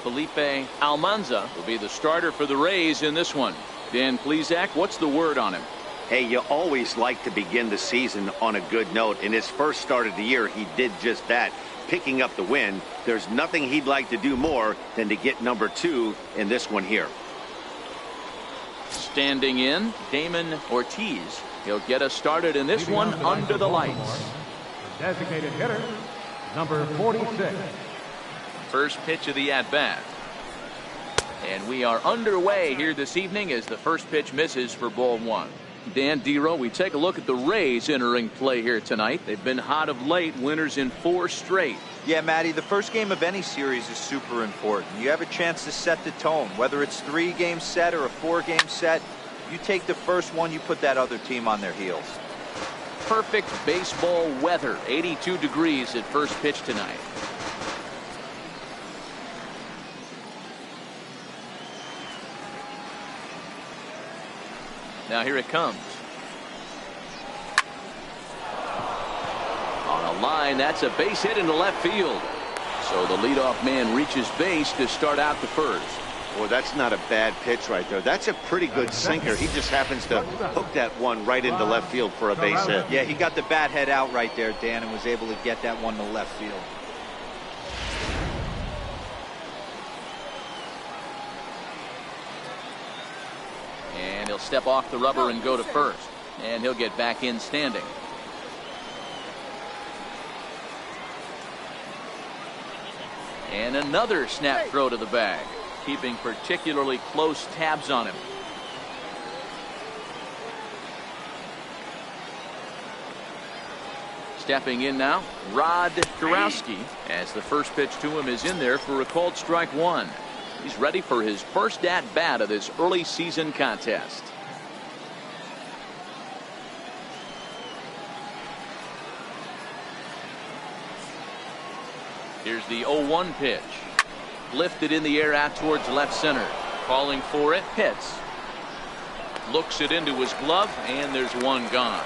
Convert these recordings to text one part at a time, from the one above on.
Felipe Almanza will be the starter for the Rays in this one. Dan Plesac, what's the word on him? Hey, you always like to begin the season on a good note. In his first start of the year, he did just that, picking up the win. There's nothing he'd like to do more than to get number 2 in this one here. Standing in, Damon Ortiz. He'll get us started in this one under the lights. Designated hitter, number 46. First pitch of the at-bat. And we are underway here this evening as the first pitch misses for ball 1. Dan Dero, we take a look at the Rays entering play here tonight. They've been hot of late, winners in 4 straight. Yeah, Matty, the first game of any series is super important. You have a chance to set the tone, whether it's 3-game set or a 4-game set. You take the first one, you put that other team on their heels. Perfect baseball weather, 82 degrees at first pitch tonight. Now here it comes. On a line, that's a base hit into left field. So the leadoff man reaches base to start out the first. Well, that's not a bad pitch right there. That's a pretty good sinker. He just happens to hook that one right into left field for a base hit. Yeah, he got the bat head out right there, Dan, and was able to get that one to left field. And he'll step off the rubber and go to first. And he'll get back in standing. And another snap throw to the bag, keeping particularly close tabs on him. Stepping in now, Rod Kurowski, as the first pitch to him is in there for a called strike 1. He's ready for his first at-bat of this early season contest. Here's the 0-1 pitch. Lifted in the air out towards left center. Calling for it, hits. Looks it into his glove, and there's one gone.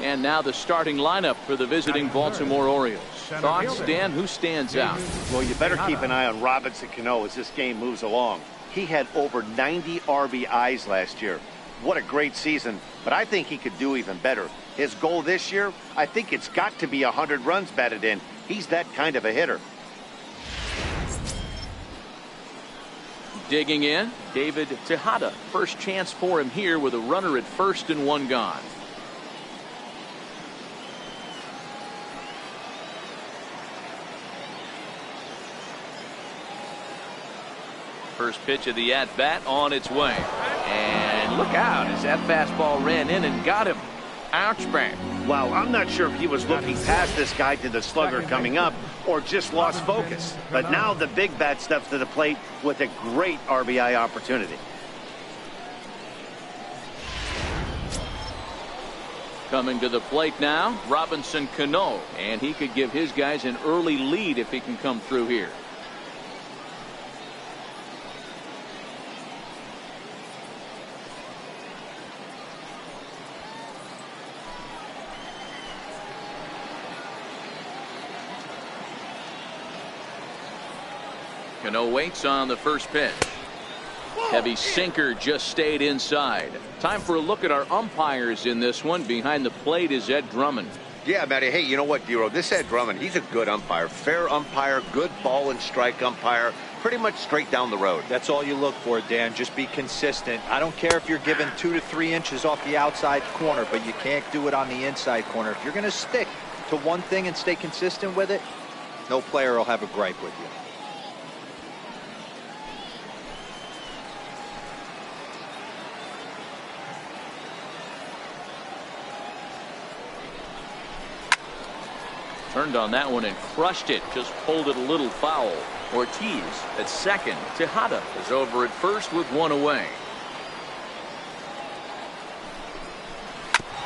And now the starting lineup for the visiting Baltimore Orioles. Thoughts, Dan? Who stands out? Well, you better keep an eye on Robinson Cano as this game moves along. He had over 90 RBIs last year. What a great season, but I think he could do even better. His goal this year, I think it's got to be 100 runs batted in. He's that kind of a hitter. Digging in, David Tejada. First chance for him here with a runner at first and one gone. First pitch of the at-bat on its way. And look out as that fastball ran in and got him. Ouch bang. Wow, I'm not sure if he was looking past this guy to the slugger coming up or just lost focus. But now the big bat steps to the plate with a great RBI opportunity. Coming to the plate now, Robinson Cano. And he could give his guys an early lead if he can come through here. Cano waits on the first pitch. Heavy sinker just stayed inside. Time for a look at our umpires in this one. Behind the plate is Ed Drummond. Yeah, Matty. Hey, you know what, Dero? This Ed Drummond, he's a good umpire. Fair umpire, good ball and strike umpire. Pretty much straight down the road. That's all you look for, Dan. Just be consistent. I don't care if you're given 2 to 3 inches off the outside corner, but you can't do it on the inside corner. If you're going to stick to one thing and stay consistent with it, no player will have a gripe with you. Turned on that one and crushed it. Just pulled it a little foul. Ortiz at second. Tejada is over at first with one away.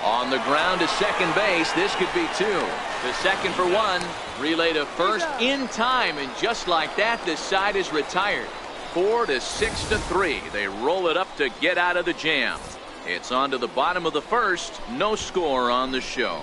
On the ground to second base. This could be 2. The second for 1. Relay to first in time. And just like that, this side is retired. 4 to 6 to 3. They roll it up to get out of the jam. It's on to the bottom of the first. No score on the show.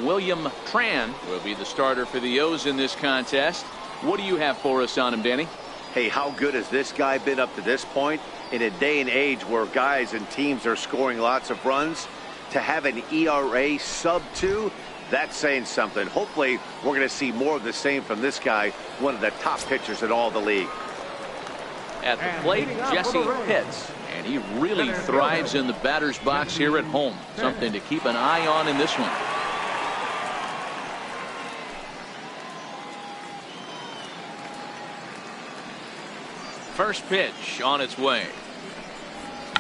William Tran will be the starter for the O's in this contest. What do you have for us on him, Danny? Hey, how good has this guy been up to this point? In a day and age where guys and teams are scoring lots of runs, to have an ERA sub-2, that's saying something. Hopefully, we're going to see more of the same from this guy, one of the top pitchers in all the league. At the plate, Jesse Pitts, and he really thrives in the batter's box here at home. Something to keep an eye on in this one. First pitch on its way.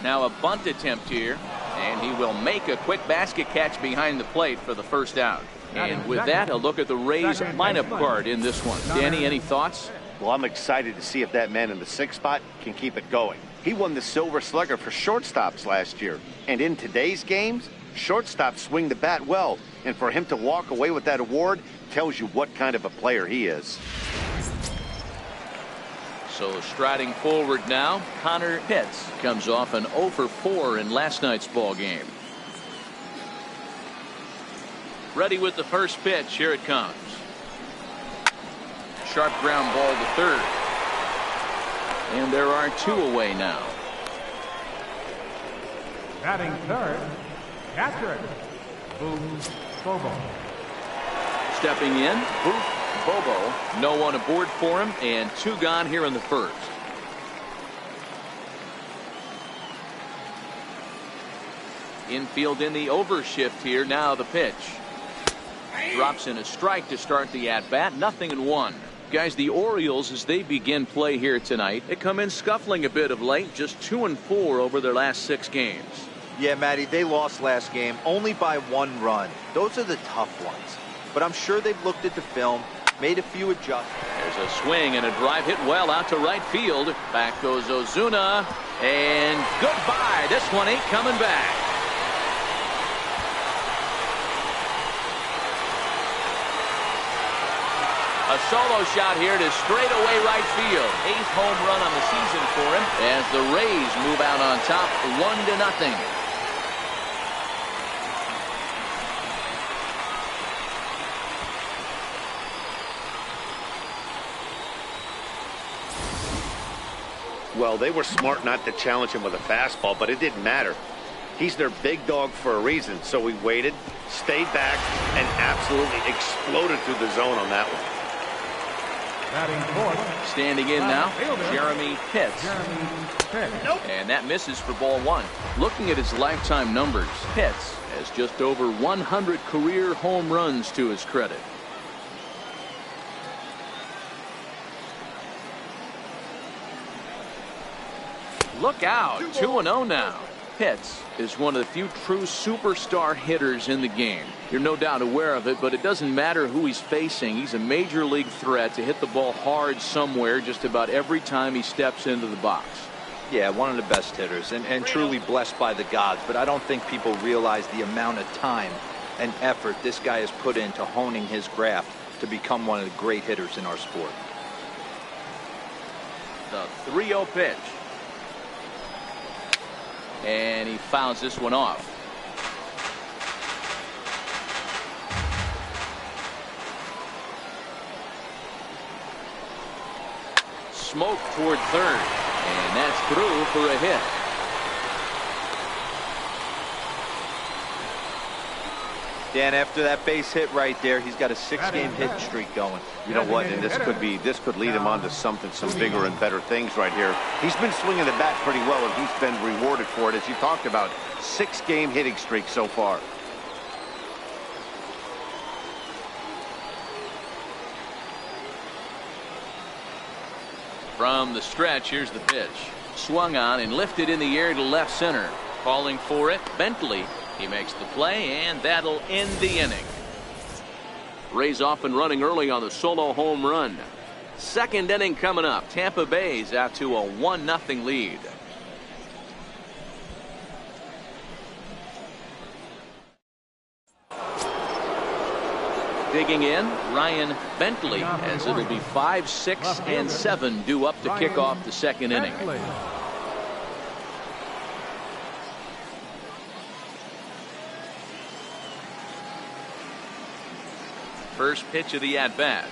Now a bunt attempt here, and he will make a quick basket catch behind the plate for the first out. And with that, a look at the Rays lineup card in this one. Danny, any thoughts? Well, I'm excited to see if that man in the 6th spot can keep it going. He won the Silver Slugger for shortstops last year. And in today's games, shortstops swing the bat well. And for him to walk away with that award tells you what kind of a player he is. So striding forward now, Connor Pitts comes off an 0 for 4 in last night's ball game. Ready with the first pitch. Here it comes. Sharp ground ball to third. And there are 2 away now. Batting third, catcher, Booth Bobo. Stepping in, Booth Bobo. No one aboard for him, and 2 gone here in the first. Infield in the overshift here. Now the pitch. Drops in a strike to start the at-bat. 0-1. Guys, the Orioles, as they begin play here tonight, they come in scuffling a bit of late, just 2-4 over their last 6 games. Yeah, Matty, they lost last game only by 1 run. Those are the tough ones. But I'm sure they've looked at the film, made a few adjustments. There's a swing and a drive hit well out to right field. Back goes Ozuna, and goodbye. This one ain't coming back. A solo shot here to straightaway right field. 8th home run on the season for him as the Rays move out on top 1-0. Well, they were smart not to challenge him with a fastball, but it didn't matter. He's their big dog for a reason, so he waited, stayed back, and absolutely exploded through the zone on that one. Standing in now, Jeremy Pitts. And that misses for ball 1. Looking at his lifetime numbers, Pitts has just over 100 career home runs to his credit. Look out, 2-0 now. Pitts is one of the few true superstar hitters in the game. You're no doubt aware of it, but it doesn't matter who he's facing. He's a major league threat to hit the ball hard somewhere just about every time he steps into the box. Yeah, one of the best hitters and truly blessed by the gods, but I don't think people realize the amount of time and effort this guy has put into honing his craft to become one of the great hitters in our sport. The 3-0 pitch. And he fouls this one off. Smoke toward third. And that's through for a hit. Dan, after that base hit right there, he's got a 6-game hit streak going. You know what? And this could lead him on to some bigger and better things right here. He's been swinging the bat pretty well, and he's been rewarded for it, as you talked about. 6-game hitting streak so far. From the stretch, here's the pitch. Swung on and lifted in the air to left center. Calling for it, Bentley. He makes the play, and that'll end the inning. Rays off and running early on the solo home run. 2nd inning coming up. Tampa Bay's out to a 1-0 lead. Digging in, Ryan Bentley, as it'll be 5, 6, and 7 due up to kick off the 2nd inning. First pitch of the at-bat.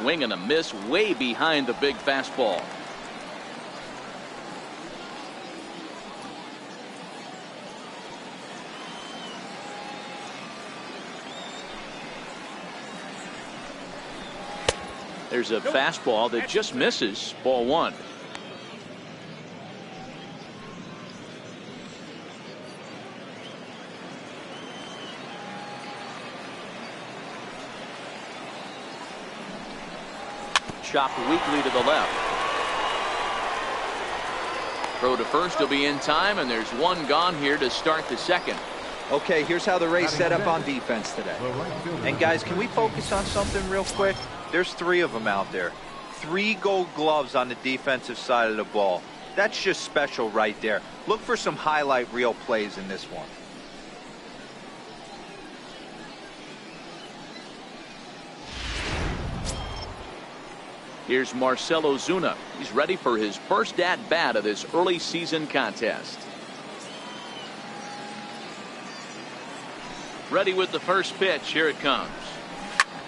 Swing and a miss way behind the big fastball. There's a fastball that just misses. Ball one. Chopped weakly to the left. Throw to first will be in time, and there's one gone here to start the second. Okay, here's how the Rays set up on defense today. And guys, can we focus on something real quick? There's 3 of them out there. 3 gold gloves on the defensive side of the ball. That's just special right there. Look for some highlight reel plays in this one. Here's Marcell Ozuna. He's ready for his first at-bat of this early season contest. Ready with the first pitch. Here it comes.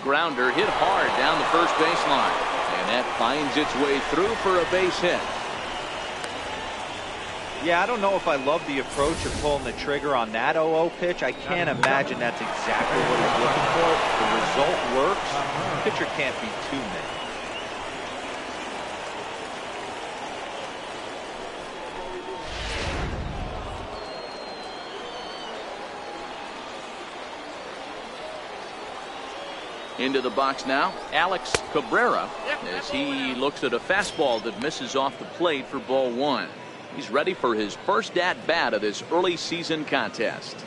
Grounder hit hard down the first baseline. And that finds its way through for a base hit. Yeah, I don't know if I love the approach of pulling the trigger on that 0-0 pitch. I can't imagine that's exactly what he's looking for. The result works. The pitcher can't be too mad. Into the box now, Alex Cabrera, as he looks at a fastball that misses off the plate for ball one. He's ready for his first at-bat of this early season contest.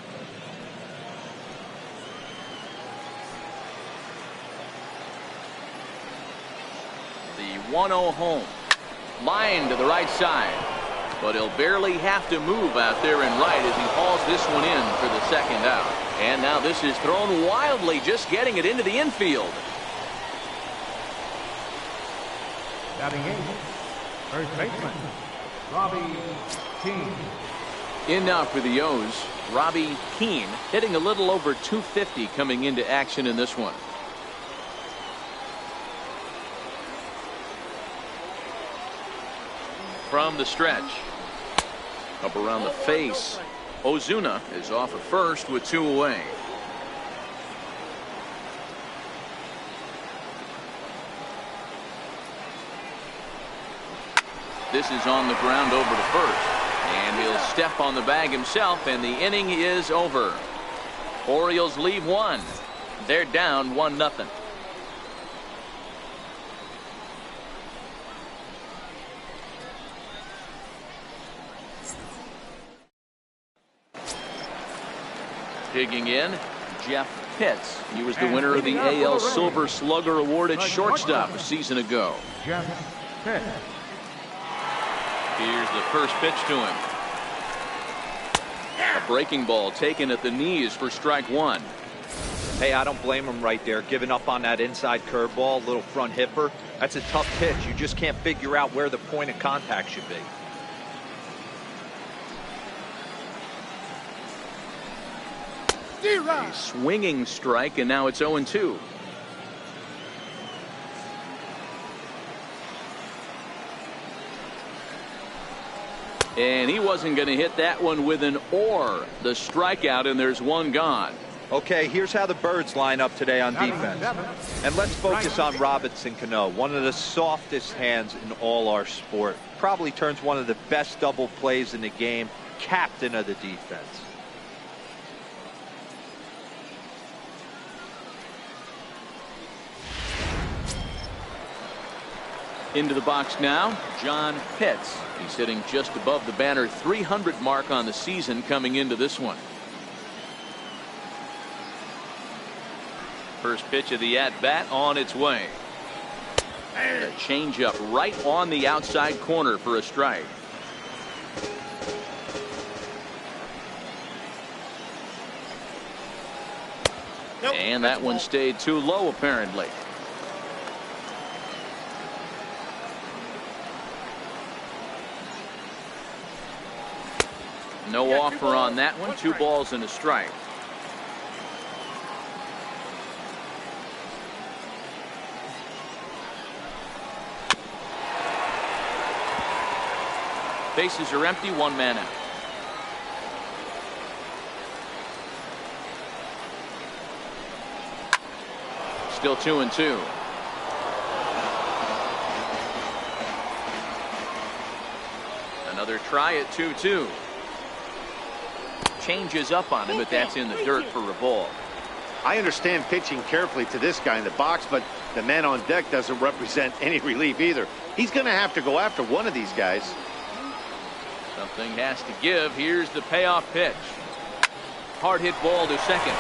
The 1-0 home. Line to the right side. But he'll barely have to move out there and right as he hauls this one in for the second out. And now this is thrown wildly, just getting it into the infield. Batting eighth, first baseman, Robbie Keane. In now for the O's, Robbie Keane, hitting a little over 250 coming into action in this one. From the stretch. Up around the face. Ozuna is off at first with 2 away. This is on the ground over to first. And he'll step on the bag himself, and the inning is over. Orioles leave 1. They're down 1-0. Digging in, Jeff Pitts. He was the winner of the AL Silver Slugger Award at shortstop a season ago. Jeff Pitts. Here's the first pitch to him. A breaking ball taken at the knees for strike 1. Hey, I don't blame him right there, giving up on that inside curveball, little front hipper. That's a tough pitch. You just can't figure out where the point of contact should be. A swinging strike, and now it's 0-2. And he wasn't going to hit that one with an or. The strikeout, and there's one gone. Okay, here's how the Birds line up today on defense. And let's focus on Robinson Cano, one of the softest hands in all our sport. Probably turns one of the best double plays in the game. Captain of the defense. Into the box now, John Pitts. He's hitting just above the banner 300 mark on the season coming into this one. First pitch of the at-bat on its way. A changeup right on the outside corner for a strike. And that one stayed too low apparently. No offer on that one. 2 balls and a strike. Bases are empty, one man out. Still 2-2. Another try at 2-2. Changes up on him, but that's in the dirt for a ball. I understand pitching carefully to this guy in the box, but the man on deck doesn't represent any relief either. He's going to have to go after one of these guys. Something has to give. Here's the payoff pitch. Hard hit ball to second.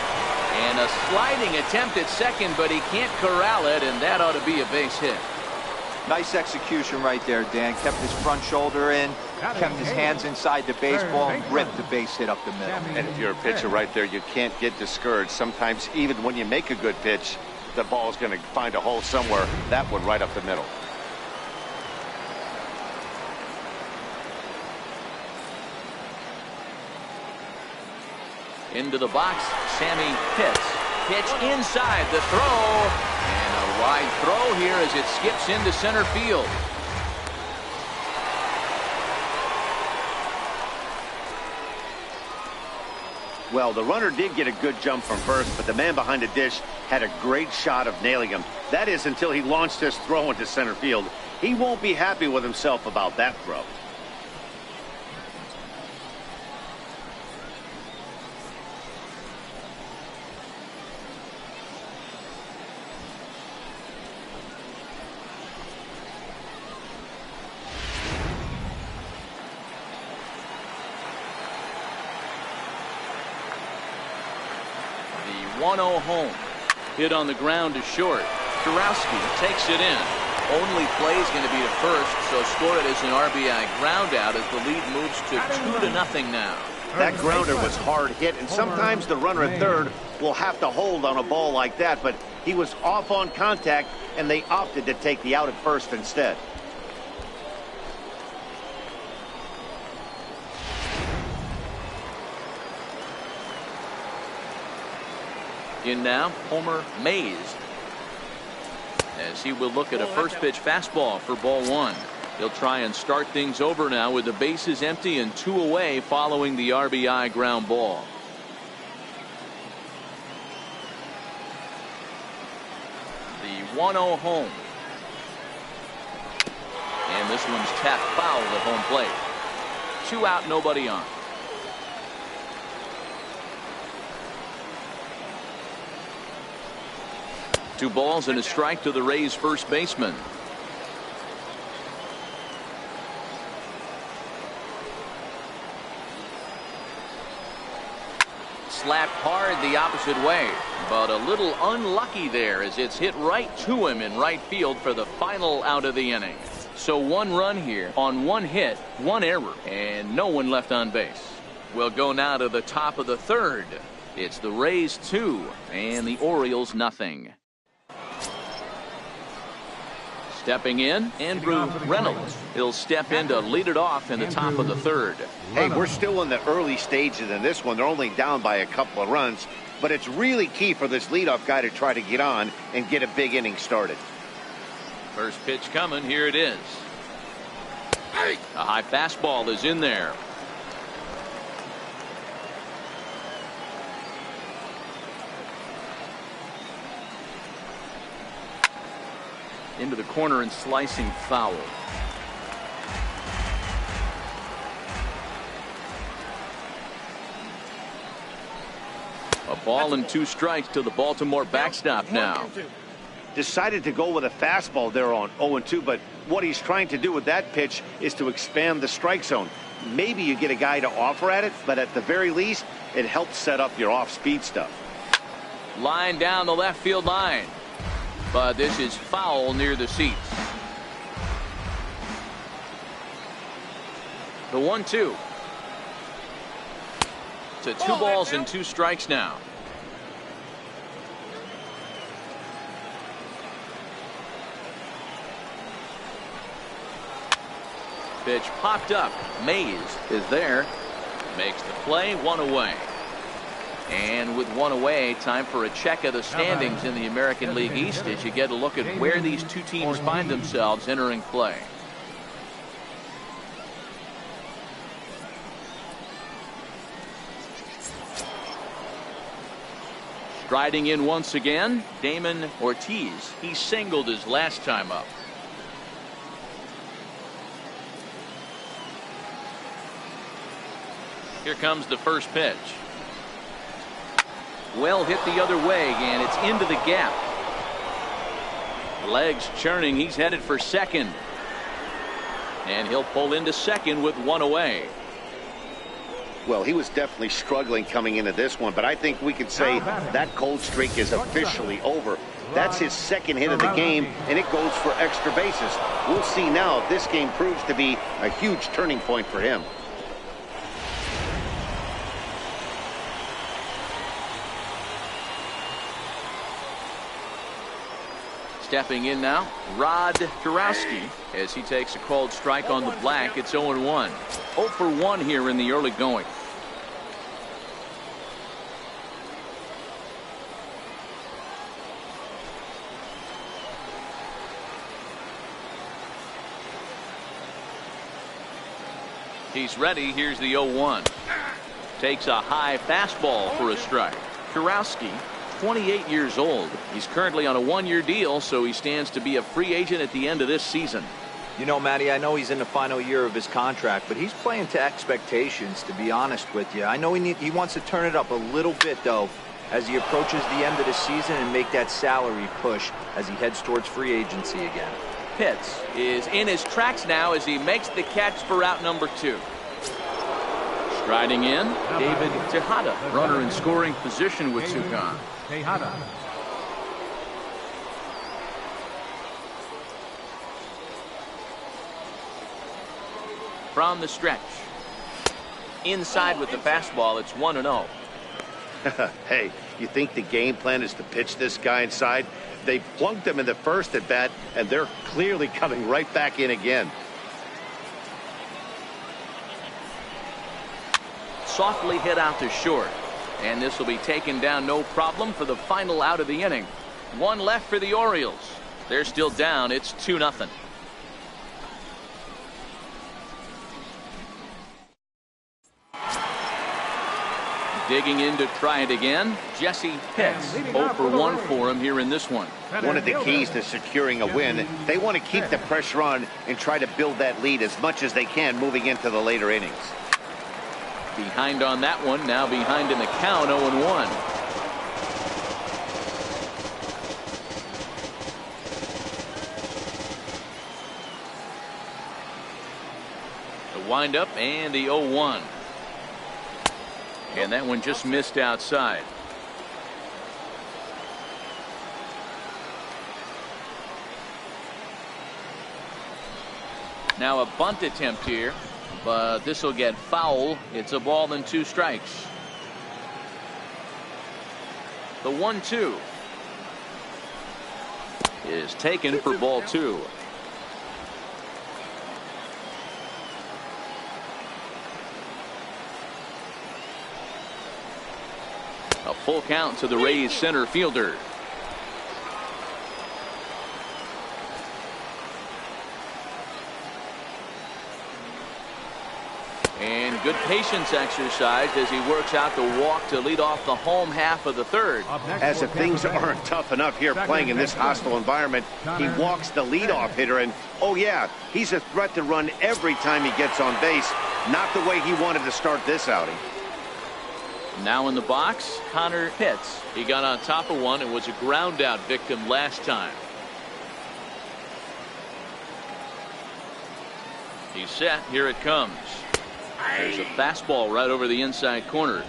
And a sliding attempt at second, but he can't corral it, and that ought to be a base hit. Nice execution right there, Dan. Kept his front shoulder in, kept his hands inside the baseball, and ripped the base hit up the middle. And if you're a pitcher right there, you can't get discouraged. Sometimes even when you make a good pitch, the ball's going to find a hole somewhere. That one right up the middle. Into the box, Sammy hits. Pitch inside the throw. And a wide throw here as it skips into center field. Well, the runner did get a good jump from first, but the man behind the dish had a great shot of nailing him. That is until he launched his throw into center field. He won't be happy with himself about that throw. The 1-0 home. Hit on the ground to short. Kurowski takes it in. Only play is going to be to first, so score it as an RBI ground out as the lead moves to 2-0 now. That grounder was hard hit, and sometimes the runner at third will have to hold on a ball like that, but he was off on contact, and they opted to take the out at first instead. In now, Homer Mays, as he will look at a first pitch fastball for ball one. He'll try and start things over now with the bases empty and 2 away following the RBI ground ball. The 1-0 home. And this one's tapped foul at home plate. 2 out, nobody on. Two balls and a strike to the Rays first baseman. Slapped hard the opposite way, but a little unlucky there as it's hit right to him in right field for the final out of the inning. So 1 run here on 1 hit, 1 error, and no one left on base. We'll go now to the top of the third. It's the Rays 2 and the Orioles nothing. Stepping in, Andrew Reynolds. He'll step in to lead it off in the top of the third. Hey, we're still in the early stages in this one. They're only down by a couple of runs, but it's really key for this leadoff guy to try to get on and get a big inning started. First pitch coming. Here it is. A high fastball is in there. Into the corner and slicing foul. A ball and 2 strikes to the Baltimore backstop now. Decided to go with a fastball there on 0-2, but what he's trying to do with that pitch is to expand the strike zone. Maybe you get a guy to offer at it, but at the very least, it helps set up your off-speed stuff. Line down the left field line. But this is foul near the seats. The 1-2. To 2 balls and 2 strikes now. Pitch popped up. Mays is there. Makes the play. 1 away. And with 1 away, time for a check of the standings in the American League East as you get a look at where these 2 teams find themselves entering play. Striding in once again, Damon Ortiz. He singled his last time up. Here comes the first pitch. Well hit the other way, and it's into the gap. Legs churning. He's headed for second. And he'll pull into second with one away. Well, he was definitely struggling coming into this one, but I think we could say that cold streak is officially over. That's his second hit of the game, and it goes for extra bases. We'll see now if this game proves to be a huge turning point for him. Stepping in now, Rod Kurowski, as he takes a called strike on the black. It's 0-1. 0 for 1 here in the early going. He's ready. Here's the 0-1. Takes a high fastball for a strike. Kurowski, 28 years old. He's currently on a one-year deal, so he stands to be a free agent at the end of this season. You know, Matty, I know he's in the final year of his contract, but he's playing to expectations, to be honest with you. I know he wants to turn it up a little bit, though, as he approaches the end of the season and make that salary push as he heads towards free agency again. Pitts is in his tracks now as he makes the catch for out number 2. Striding in, David Tejada, runner in scoring position with Tucson. Tejada. From the stretch. Inside with the fastball, it's 1-0. Hey, you think the game plan is to pitch this guy inside? They plunked him in the first at bat, and they're clearly coming right back in again. Softly hit out to short. And this will be taken down no problem for the final out of the inning. One left for the Orioles. They're still down. It's 2-0. Digging in to try it again, Jesse Pitts. 0 for 1 for him here in this one. One of the keys to securing a win, they want to keep the pressure on and try to build that lead as much as they can moving into the later innings. Behind on that one, now behind in the count, 0-1. The windup and the 0-1. And that one just missed outside. Now a bunt attempt here. But this will get foul. It's a ball and 2 strikes. The 1-2 is taken for ball 2. A full count to the Rays center fielder. And good patience exercise as he works out the walk to lead off the home half of the third. As if things aren't tough enough here playing in this hostile environment, he walks the leadoff hitter, and oh yeah, he's a threat to run every time he gets on base. Not the way he wanted to start this outing. Now in the box, Connor Pitts. He got on top of one and was a ground out victim last time. He's set. Here it comes. There's a fastball right over the inside corner.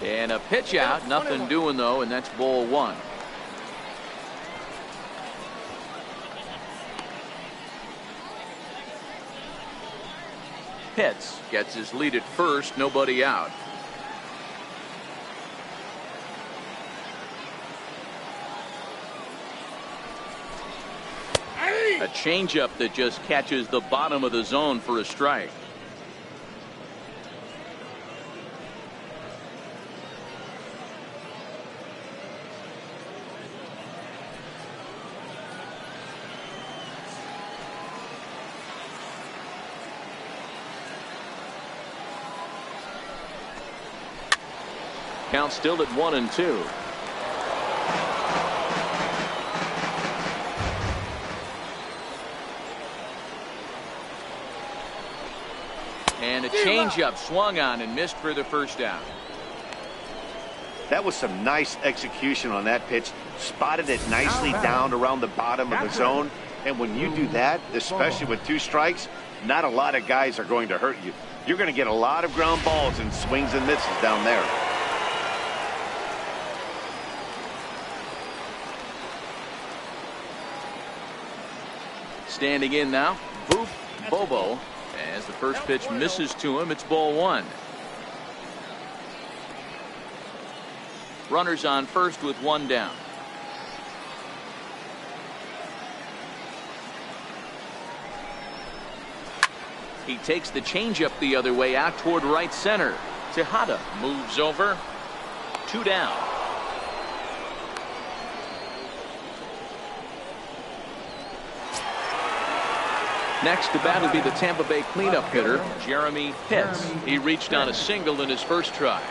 And a pitch out. Nothing doing though, and that's ball 1. Pitts gets his lead at first. Nobody out. A changeup that just catches the bottom of the zone for a strike. Count still at 1-2. And a changeup swung on and missed for the first down. That was some nice execution on that pitch. Spotted it nicely down around the bottom of the zone. And when you do that, especially with 2 strikes, not a lot of guys are going to hurt you. You're going to get a lot of ground balls and swings and misses down there. Standing in now, Boop Bobo. As the first pitch misses to him, it's ball 1. Runners on first with 1 down. He takes the changeup the other way out toward right center. Tejada moves over. 2 down. Next to bat will be the Tampa Bay cleanup hitter, Jeremy Pitts. He reached on a single in his first try.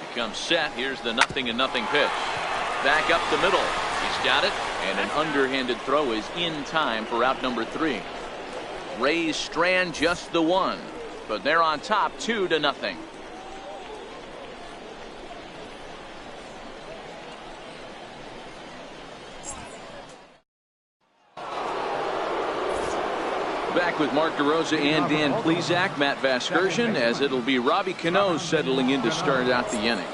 Becomes set. Here's the 0-0 pitch. Back up the middle. He's got it. And an underhanded throw is in time for out number 3. Rays strand just the 1. But they're on top 2-0. Back with Mark DeRosa and Dan Plesac, Matt Vasgersian, as it'll be Robbie Cano settling in to start out the inning.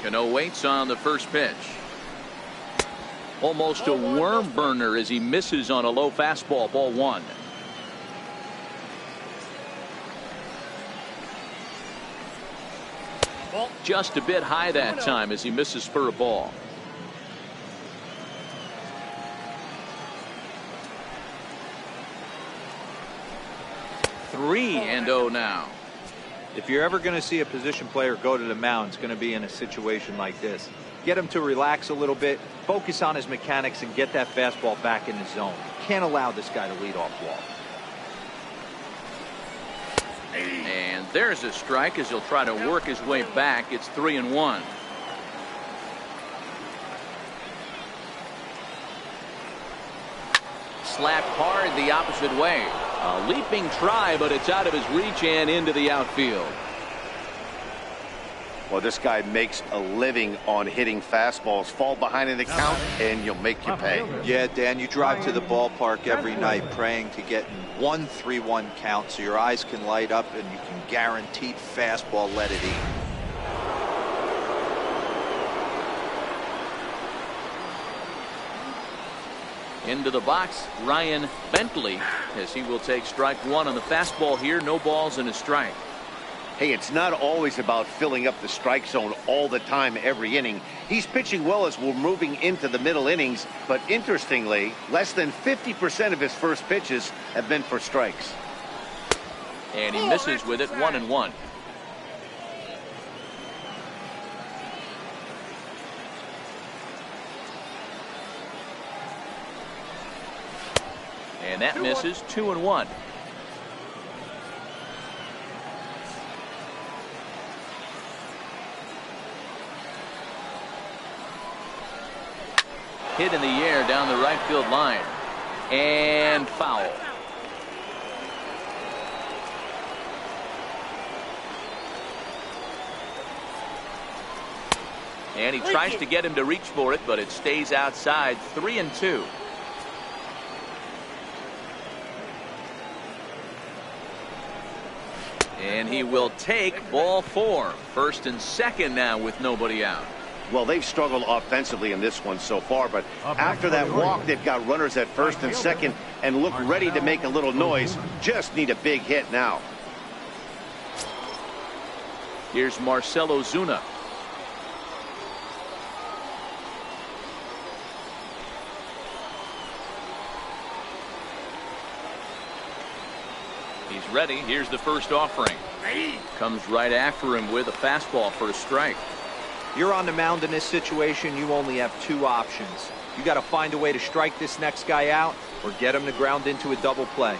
Cano waits on the first pitch. Almost a worm burner as he misses on a low fastball, ball 1. Just a bit high that time as he misses for a ball. Three and 0 now. If you're ever going to see a position player go to the mound, it's going to be in a situation like this. Get him to relax a little bit, focus on his mechanics, and get that fastball back in the zone. Can't allow this guy to lead off walk. And there's a strike as he'll try to work his way back. It's 3-1. Slapped hard the opposite way. A leaping try, but it's out of his reach and into the outfield. Well, this guy makes a living on hitting fastballs. Fall behind in the count, and you'll make you pay. Yeah, Dan, you drive to the ballpark every night praying to get in 1-3-1 count so your eyes can light up and you can guaranteed fastball let it eat. Into the box, Ryan Bentley, as he will take strike 1 on the fastball here. No balls and a strike. Hey, it's not always about filling up the strike zone all the time every inning. He's pitching well as we're moving into the middle innings, but interestingly, less than 50% of his first pitches have been for strikes. And he misses with it, 1-1. And that misses, 2-1. Hit in the air down the right field line. And foul. And he tries to get him to reach for it, but it stays outside. 3-2. And he will take ball 4. First and second now with nobody out. Well, they've struggled offensively in this one so far, but after that walk, they've got runners at first and second and look ready to make a little noise. Just need a big hit now. Here's Marcell Ozuna. He's ready. Here's the first offering. Comes right after him with a fastball for a strike. You're on the mound in this situation. You only have two options. You got to find a way to strike this next guy out or get him to ground into a double play.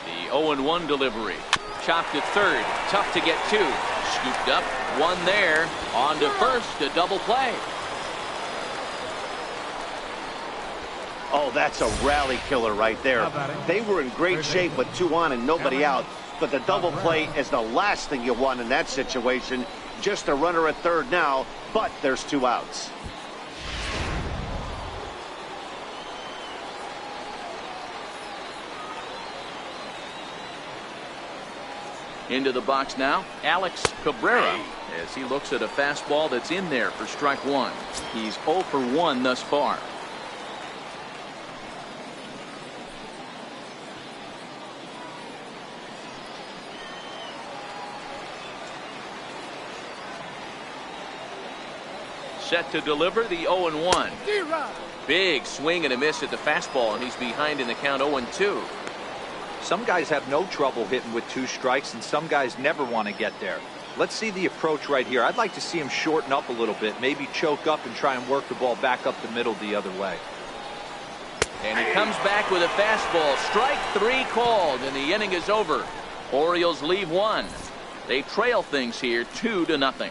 The 0-1 delivery. Chopped at third. Tough to get two. Scooped up. One there. On to first. A double play. Oh, that's a rally killer right there. They were in great shape with two on and nobody out. But the double play is the last thing you want in that situation. Just a runner at third now, but there's two outs. Into the box now, Alex Cabrera, as he looks at a fastball that's in there for strike one. He's 0 for 1 thus far. Set to deliver the 0-1. Big swing and a miss at the fastball, and he's behind in the count 0-2. Some guys have no trouble hitting with two strikes, and some guys never want to get there. Let's see the approach right here. I'd like to see him shorten up a little bit, maybe choke up and try and work the ball back up the middle the other way. And he comes back with a fastball. Strike three called, and the inning is over. Orioles leave one. They trail things here 2-0.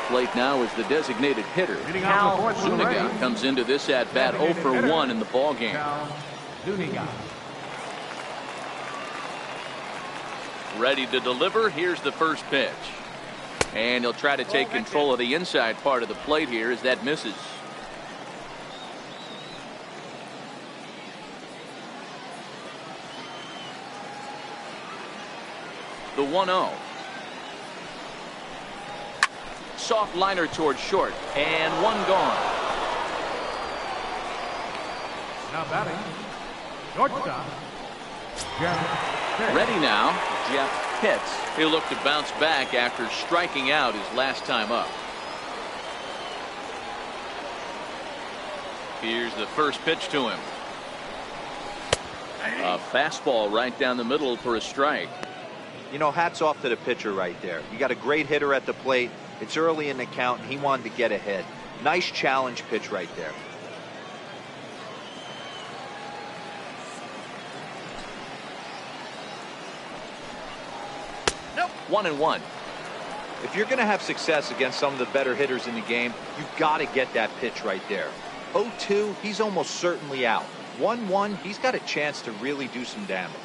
Plate now is the designated hitter. Cal Zuniga comes into this at bat 0 for 1 in the ball game. Ready to deliver. Here's the first pitch, and he'll try to take control of the inside part of the plate here as that misses. The 1-0. Soft liner towards short, and one gone. Now batting, shortstop, Jeff Pitts. Ready now, Jeff Pitts. He'll look to bounce back after striking out his last time up. Here's the first pitch to him. A fastball right down the middle for a strike. You know, hats off to the pitcher right there. You got a great hitter at the plate. It's early in the count, and he wanted to get ahead. Nice challenge pitch right there. Nope. 1-1. If you're going to have success against some of the better hitters in the game, you've got to get that pitch right there. 0-2, he's almost certainly out. 1-1, he's got a chance to really do some damage.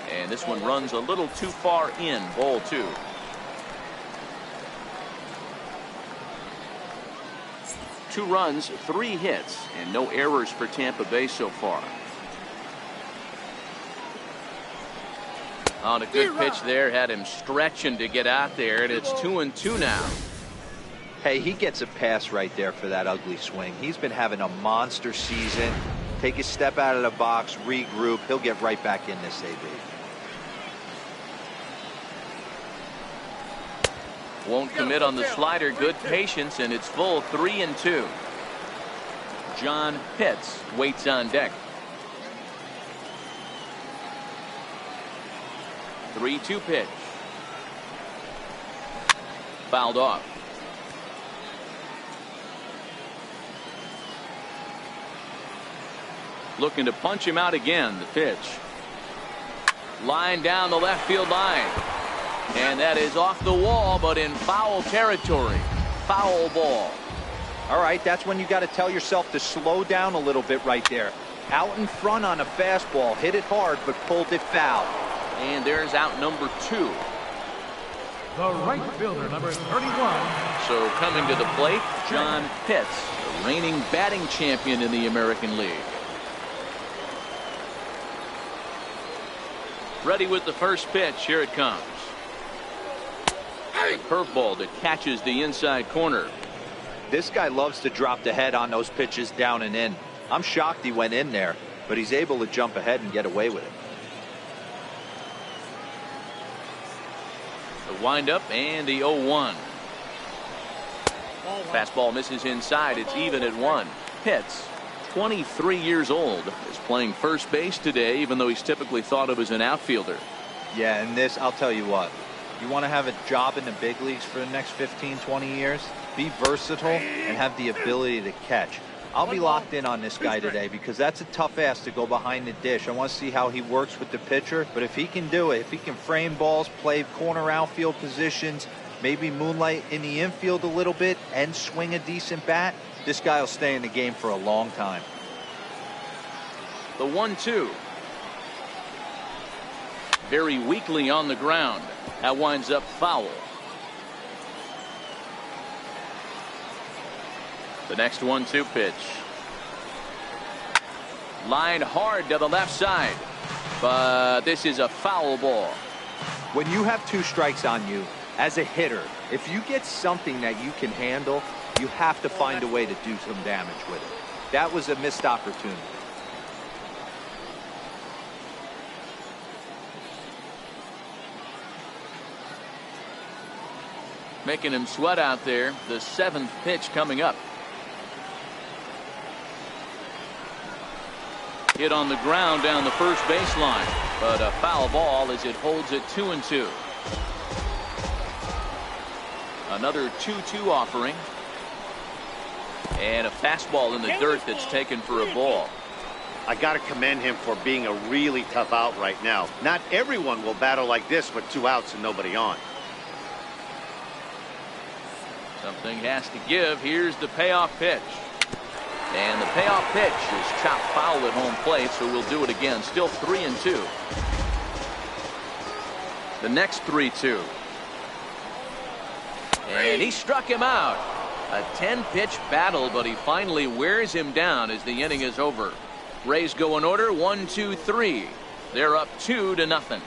And this one runs a little too far in. Ball 2. Two runs, 3 hits, and no errors for Tampa Bay so far. On a good pitch there, had him stretching to get out there, and it's 2-2 now. Hey, he gets a pass right there for that ugly swing. He's been having a monster season. Take a step out of the box, regroup. He'll get right back in this AB. Won't commit on the slider. Good patience, and it's full. 3-2. John Pitts waits on deck. 3-2 pitch. Fouled off. Looking to punch him out again. The pitch. Line down the left field line. And that is off the wall, but in foul territory. Foul ball. All right, that's when you got to tell yourself to slow down a little bit right there. Out in front on a fastball, hit it hard, but pulled it foul. And there's out number 2. The right fielder, number 31. So coming to the plate, John Pitts, the reigning batting champion in the American League. Ready with the first pitch. Here it comes. A curveball that catches the inside corner. This guy loves to drop the head on those pitches down and in. I'm shocked he went in there, but he's able to jump ahead and get away with it. The windup and the 0-1. Fastball misses inside. It's even at 1. Pitts, 23 years old, is playing first base today, even though he's typically thought of as an outfielder. Yeah, and this, I'll tell you what, you want to have a job in the big leagues for the next 15, 20 years? Be versatile and have the ability to catch. I'll be locked in on this guy today because that's a tough ask to go behind the dish. I want to see how he works with the pitcher, but if he can do it, if he can frame balls, play corner outfield positions, maybe moonlight in the infield a little bit and swing a decent bat, this guy will stay in the game for a long time. The 1-2. Very weakly on the ground. That winds up foul. The next 1-2 pitch. Line hard to the left side. But this is a foul ball. When you have 2 strikes on you, as a hitter, if you get something that you can handle, you have to find a way to do some damage with it. That was a missed opportunity. Making him sweat out there. The 7th pitch coming up. Hit on the ground down the first baseline, but a foul ball as it holds it 2-2. Another 2-2 offering. And a fastball in the dirt that's taken for a ball. I got to commend him for being a really tough out right now. Not everyone will battle like this with 2 outs and nobody on. Something has to give. Here's the payoff pitch. And the payoff pitch is chopped foul at home plate, so we'll do it again. Still 3-2. The next 3-2. And he struck him out. A 10-pitch battle, but he finally wears him down as the inning is over. Rays go in order, 1, 2, 3. They're up 2-0.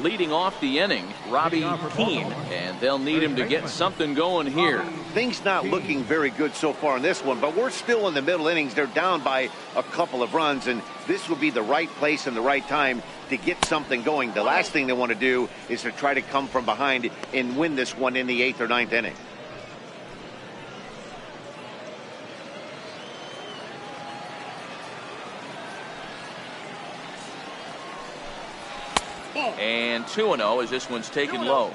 Leading off the inning, Robbie Keane, and they'll need him to get something going here. Things not looking very good so far in this one, but we're still in the middle innings. They're down by a couple of runs, and this will be the right place and the right time to get something going. The last thing they want to do is to try to come from behind and win this one in the 8th or 9th inning. And 2-0 as this one's taken low.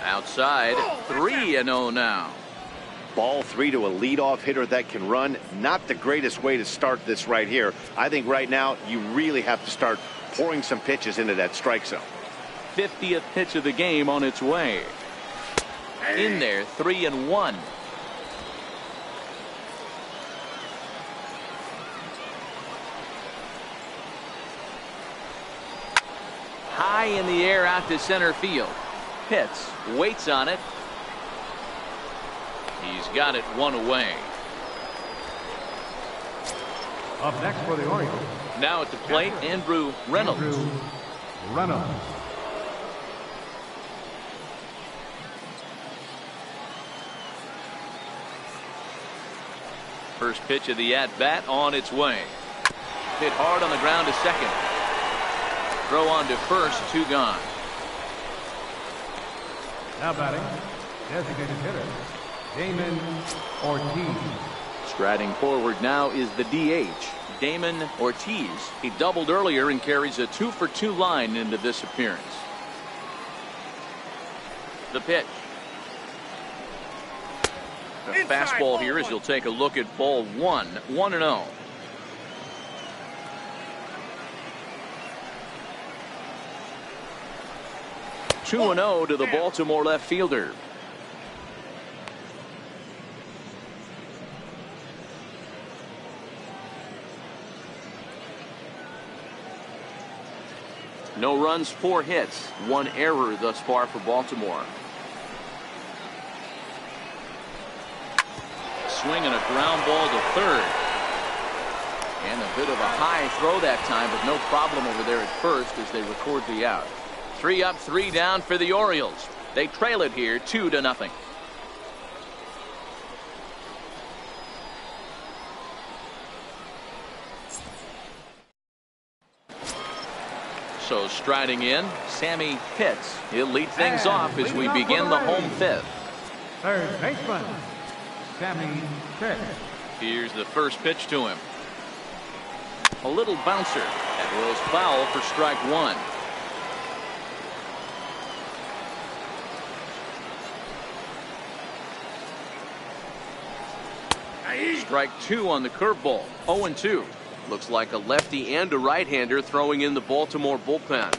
Outside, 3-0 now. Ball 3 to a leadoff hitter that can run. Not the greatest way to start this right here. I think right now you really have to start pouring some pitches into that strike zone. 50th pitch of the game on its way. In there, 3-1. High in the air out to center field. Pitts waits on it. He's got it 1 away. Up next for the Orioles. Now at the plate, Andrew Reynolds. First pitch of the at-bat on its way. Hit hard on the ground to second. Throw on to first, 2 gone. Now batting, designated hitter, Damon Ortiz. Striding forward now is the DH, Damon Ortiz. He doubled earlier and carries a 2-for-2 line into this appearance. The pitch. The fastball here as you'll take a look at ball 1, 1-0. Two 2-0 to the Baltimore left fielder. No runs, 4 hits, 1 error thus far for Baltimore. Swinging a ground ball to third. And a bit of a high throw that time, but no problem over there at first as they record the out. 3 up, 3 down for the Orioles. They trail it here 2-0. So striding in, Sammy Pitts. He'll lead things off as we begin the home fifth. Third baseman, Sammy Pitts. Here's the first pitch to him. A little bouncer. That was foul for strike one. Strike two on the curveball. 0-2. Looks like a lefty and a right-hander throwing in the Baltimore bullpen.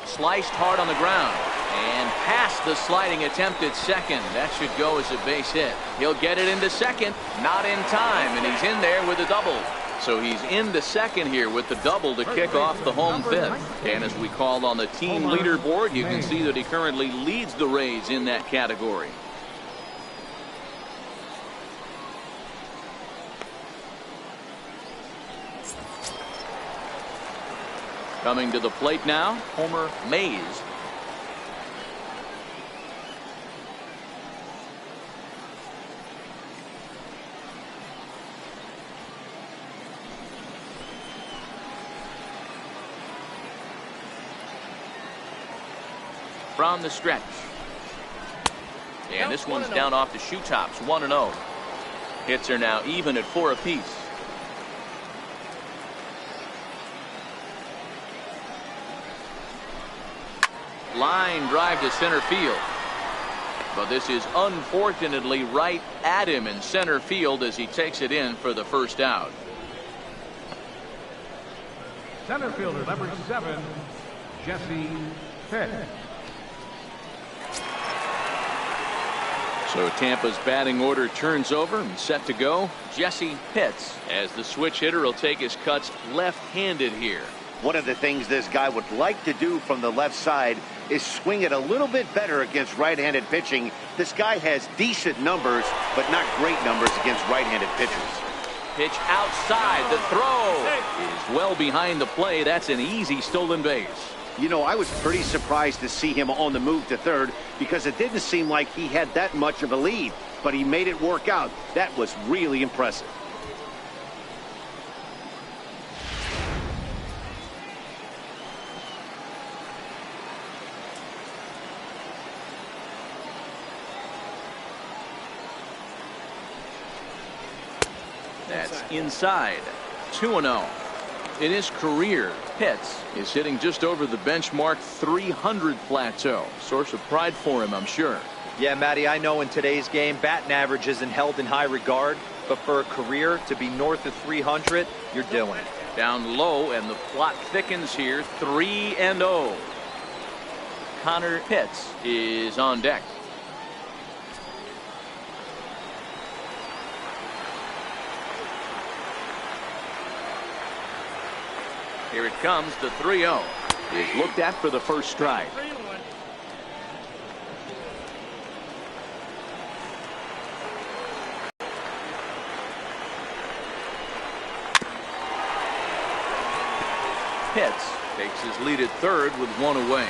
Sliced hard on the ground and past the sliding attempt at second. That should go as a base hit. He'll get it into second, not in time, and he's in there with a double. So he's into second here with the double to kick off the home fifth. And as we call on the team leaderboard, you can see that he currently leads the Rays in that category. Coming to the plate now, Homer Mays. From the stretch. And this one's down off the shoe tops, 1-0. Hits are now even at 4 apiece. Line drive to center field. But this is unfortunately right at him in center field as he takes it in for the first out. Center fielder number 7, Jesse Pitts. So Tampa's batting order turns over and set to go. Jesse Pitts, as the switch hitter, will take his cuts left-handed here. One of the things this guy would like to do from the left side is swing it a little bit better against right-handed pitching. This guy has decent numbers, but not great numbers against right-handed pitchers. Pitch outside. The throw is well behind the play. That's an easy stolen base. You know, I was pretty surprised to see him on the move to third because it didn't seem like he had that much of a lead, but he made it work out. That was really impressive. That's inside. 2-0. In his career, Pitts is hitting just over the benchmark 300 plateau. Source of pride for him, I'm sure. Yeah, Matty, I know in today's game, batting average isn't held in high regard, but for a career to be north of 300, you're doing it. Down low, and the plot thickens here. 3-0. Connor Pitts is on deck. Here it comes, the 3-0 is looked at for the first strike. Pitts takes his lead at third with one away.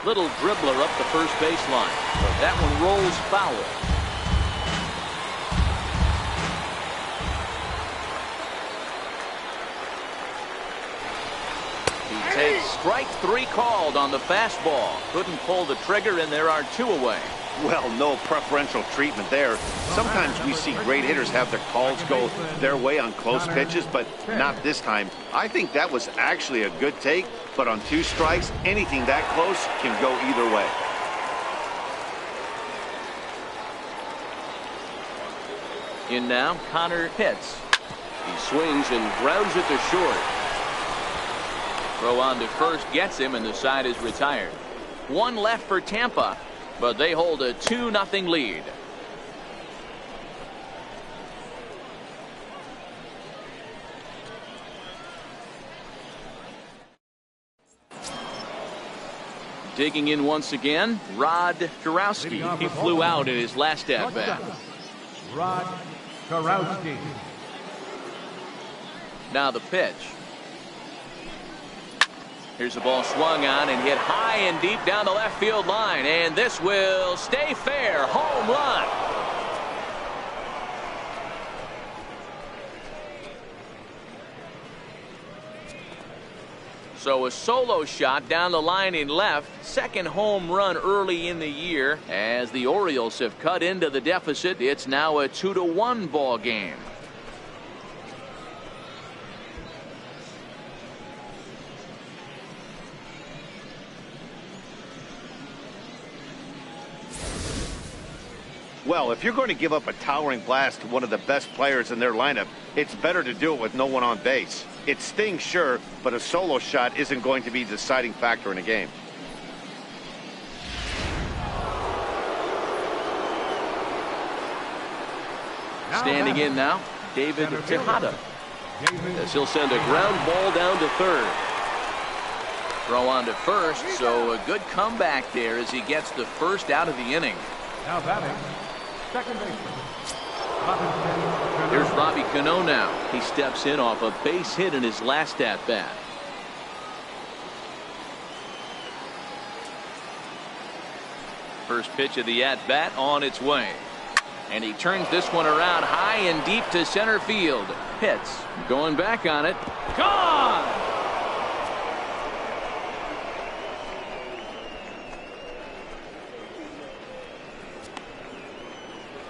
Little dribbler up the first baseline, but that one rolls foul. He takes strike three called on the fastball. Couldn't pull the trigger, and there are two away. Well, no preferential treatment there. Sometimes we see great hitters have their calls go their way on close pitches, but not this time. I think that was actually a good take, but on two strikes, anything that close can go either way. In now, Connor Pitts. He swings and grounds it to short. Throw on to first gets him, and the side is retired. One left for Tampa, but they hold a 2-0 lead. digging in once again, Rod Kurowski. He flew out in his last at-bat. Rod Kurowski. Now the pitch. Here's the ball swung on and hit high and deep down the left field line. And this will stay fair. Home run. So a solo shot down the line in left. Second home run early in the year. As the Orioles have cut into the deficit, it's now a 2-1 ball game. Well, if you're going to give up a towering blast to one of the best players in their lineup, it's better to do it with no one on base. It stings, sure, but a solo shot isn't going to be the deciding factor in a game. Standing in now, David Tejada. As he'll send a ground ball down to third. Throw on to first, so a good comeback there as he gets the first out of the inning. Now batting, second baseman. Here's Robbie Cano now. He steps in off a base hit in his last at-bat. First pitch of the at-bat on its way. And he turns this one around high and deep to center field. Hits. Going back on it. Gone!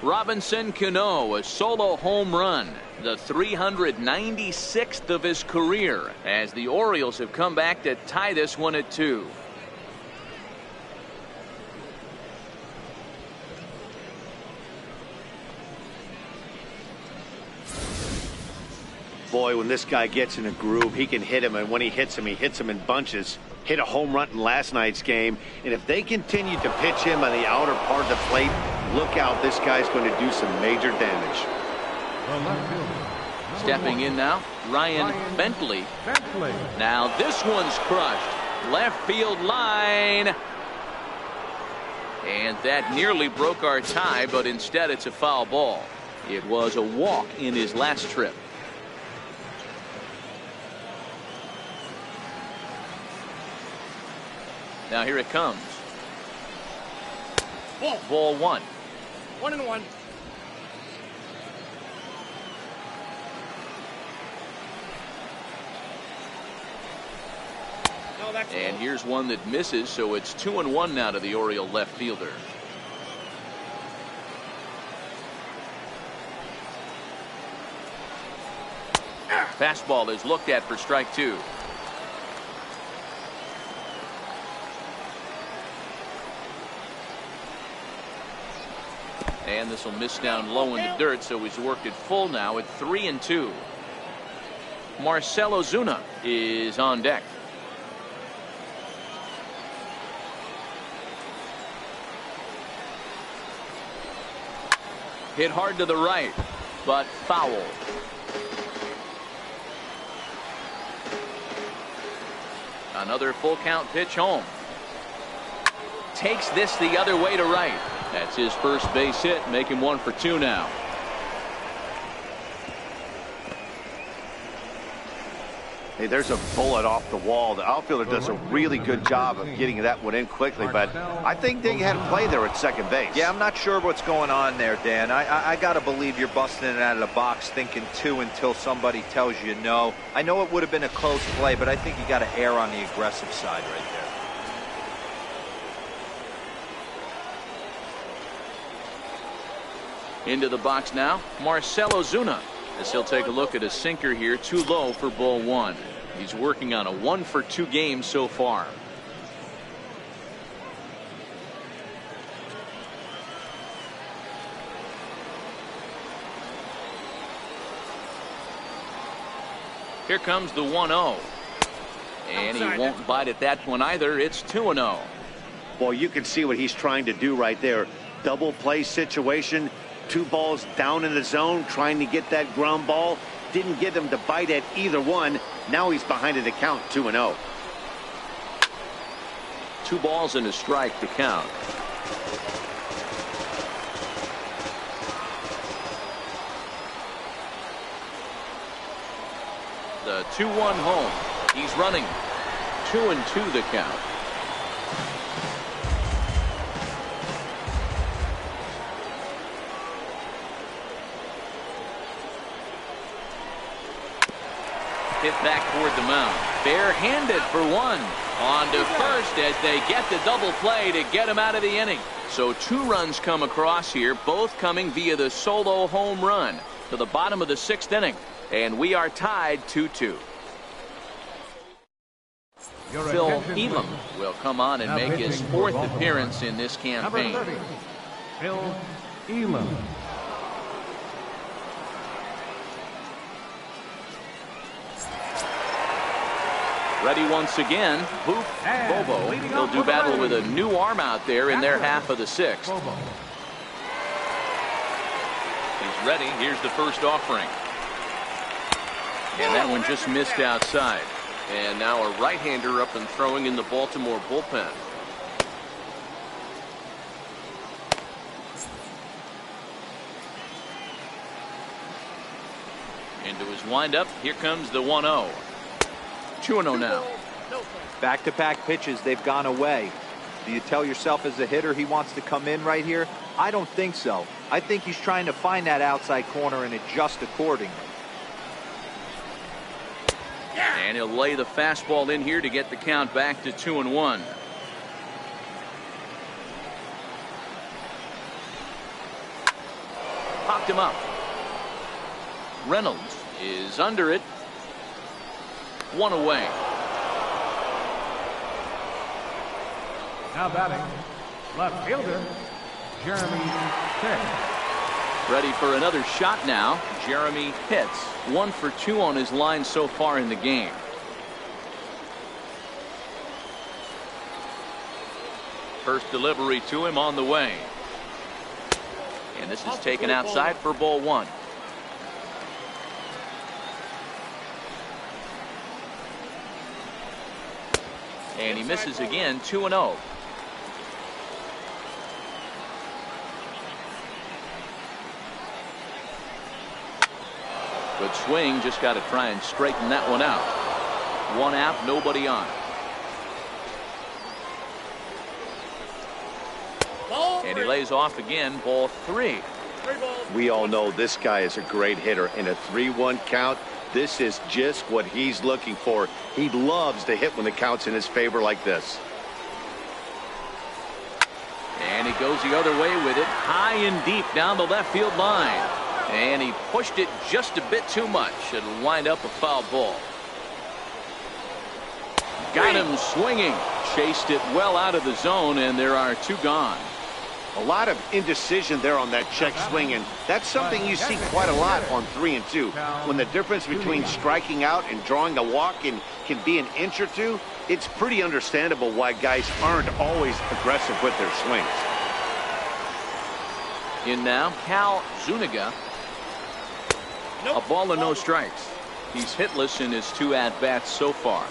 Robinson Cano, a solo home run, the 396th of his career, as the Orioles have come back to tie this one at 2. Boy, when this guy gets in a groove, he can hit him, and when he hits him in bunches. Hit a home run in last night's game, and if they continue to pitch him on the outer part of the plate, look out, this guy's going to do some major damage. Stepping in now, Ryan Bentley. Now this one's crushed. Left field line. And that nearly broke our tie, but instead it's a foul ball. It was a walk in his last trip. Now here it comes. Ball 1. 1-1. And here's one that misses, so it's 2-1 now to the Oriole left fielder. Fastball is looked at for strike 2. And this will miss down low in the dirt, so he's worked it full now at 3-2. Marcell Ozuna is on deck. Hit hard to the right, but foul. Another full count pitch home. Takes this the other way to right. That's his first base hit, make him 1 for 2 now. Hey, there's a bullet off the wall. The outfielder does a really good job of getting that one in quickly, but I think they had a play there at second base. Yeah, I'm not sure what's going on there, Dan. I got to believe you're busting it out of the box thinking 2 until somebody tells you no. I know it would have been a close play, but I think you got to err on the aggressive side right there. Into the box now, Marcell Ozuna, as he'll take a look at a sinker here, too low for ball 1. He's working on a 1 for 2 game so far. Here comes the 1-0. And he won't bite at that one either. It's 2-0. Boy, you can see what he's trying to do right there. Double play situation. 2 balls down in the zone, trying to get that ground ball. Didn't get him to bite at either one. Now he's behind in the count, 2-0. 2 balls and a strike to count. The 2-1 home. He's running. 2-2 the count. Hit back toward the mound. Barehanded for 1. On to first as they get the double play to get him out of the inning. So 2 runs come across here, both coming via the solo home run to the bottom of the 6th inning. And we are tied 2-2. Phil Elam will come on and make his 4th appearance in this campaign. Number 30, Phil Elam. Ready once again, Boop Bobo. He'll do battle with a new arm out there in their half of the 6th. He's ready. Here's the first offering. And that one just missed outside. And now a right-hander up and throwing in the Baltimore bullpen. Into his windup. Here comes the 1-0. 2-0 now. Back-to-back pitches, they've gone away. Do you tell yourself as a hitter he wants to come in right here? I don't think so. I think he's trying to find that outside corner and adjust accordingly. And he'll lay the fastball in here to get the count back to 2-1. Popped him up. Reynolds is under it. 1 away. Now batting, left fielder, Jeremy Pitts. Ready for another shot now. Jeremy Pitts. 1 for 2 on his line so far in the game. First delivery to him on the way. And this is taken outside for ball 1. And he misses again. 2-0. Good swing. Just got to try and straighten that one out. 1 out, nobody on. And he lays off again. Ball 3. We all know this guy is a great hitter. In a 3-1 count, this is just what he's looking for. He loves to hit when the count's in his favor like this. And he goes the other way with it. High and deep down the left field line. And he pushed it just a bit too much. It'll wind up a foul ball. Got him swinging. Chased it well out of the zone, and there are 2 gone. A lot of indecision there on that check swing, and that's something you see quite a lot on 3 and 2. When the difference between striking out and drawing a walk can be an inch or 2, it's pretty understandable why guys aren't always aggressive with their swings. In now, Cal Zuniga. A ball and no strikes. He's hitless in his 2 at-bats so far.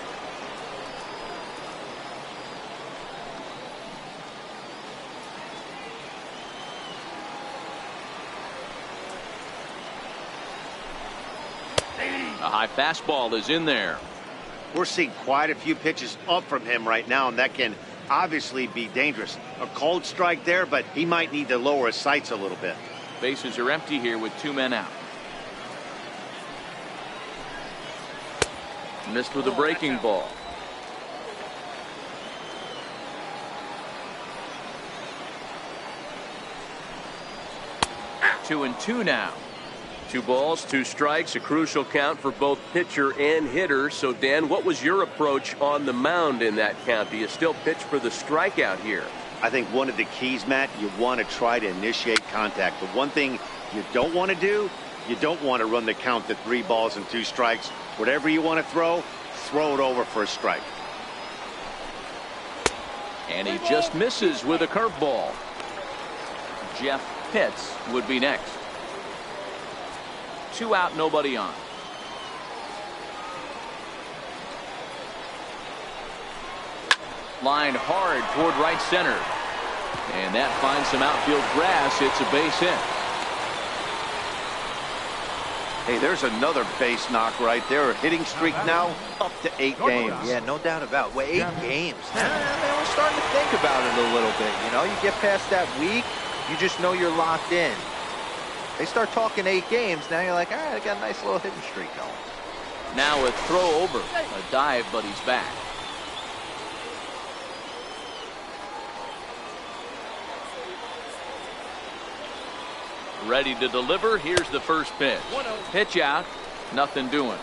A high fastball is in there. We're seeing quite a few pitches up from him right now, and that can obviously be dangerous. A cold strike there, but he might need to lower his sights a little bit. Bases are empty here with 2 men out. Missed with a breaking ball. Two and two now. 2 balls, 2 strikes, a crucial count for both pitcher and hitter. So, Dan, what was your approach on the mound in that count? Do you still pitch for the strikeout here? I think one of the keys, Matt, you want to try to initiate contact. The one thing you don't want to do, you don't want to run the count to 3 balls and 2 strikes. Whatever you want to throw it over for a strike. And he just misses with a curveball. Jeff Pitts would be next. 2 out, nobody on. Lined hard toward right center. And that finds some outfield grass. It's a base hit. Hey, there's another base knock right there. Hitting streak now up to 8 games. Yeah, no doubt about it. Well, 8 games. We're starting to think about it a little bit. You know, you get past that week, you just know you're locked in. They start talking 8 games, now you're like, all right, I got a nice little hitting streak going. Now a throw over. A dive, but he's back. Ready to deliver. Here's the first pitch. Pitch out. Nothing doing.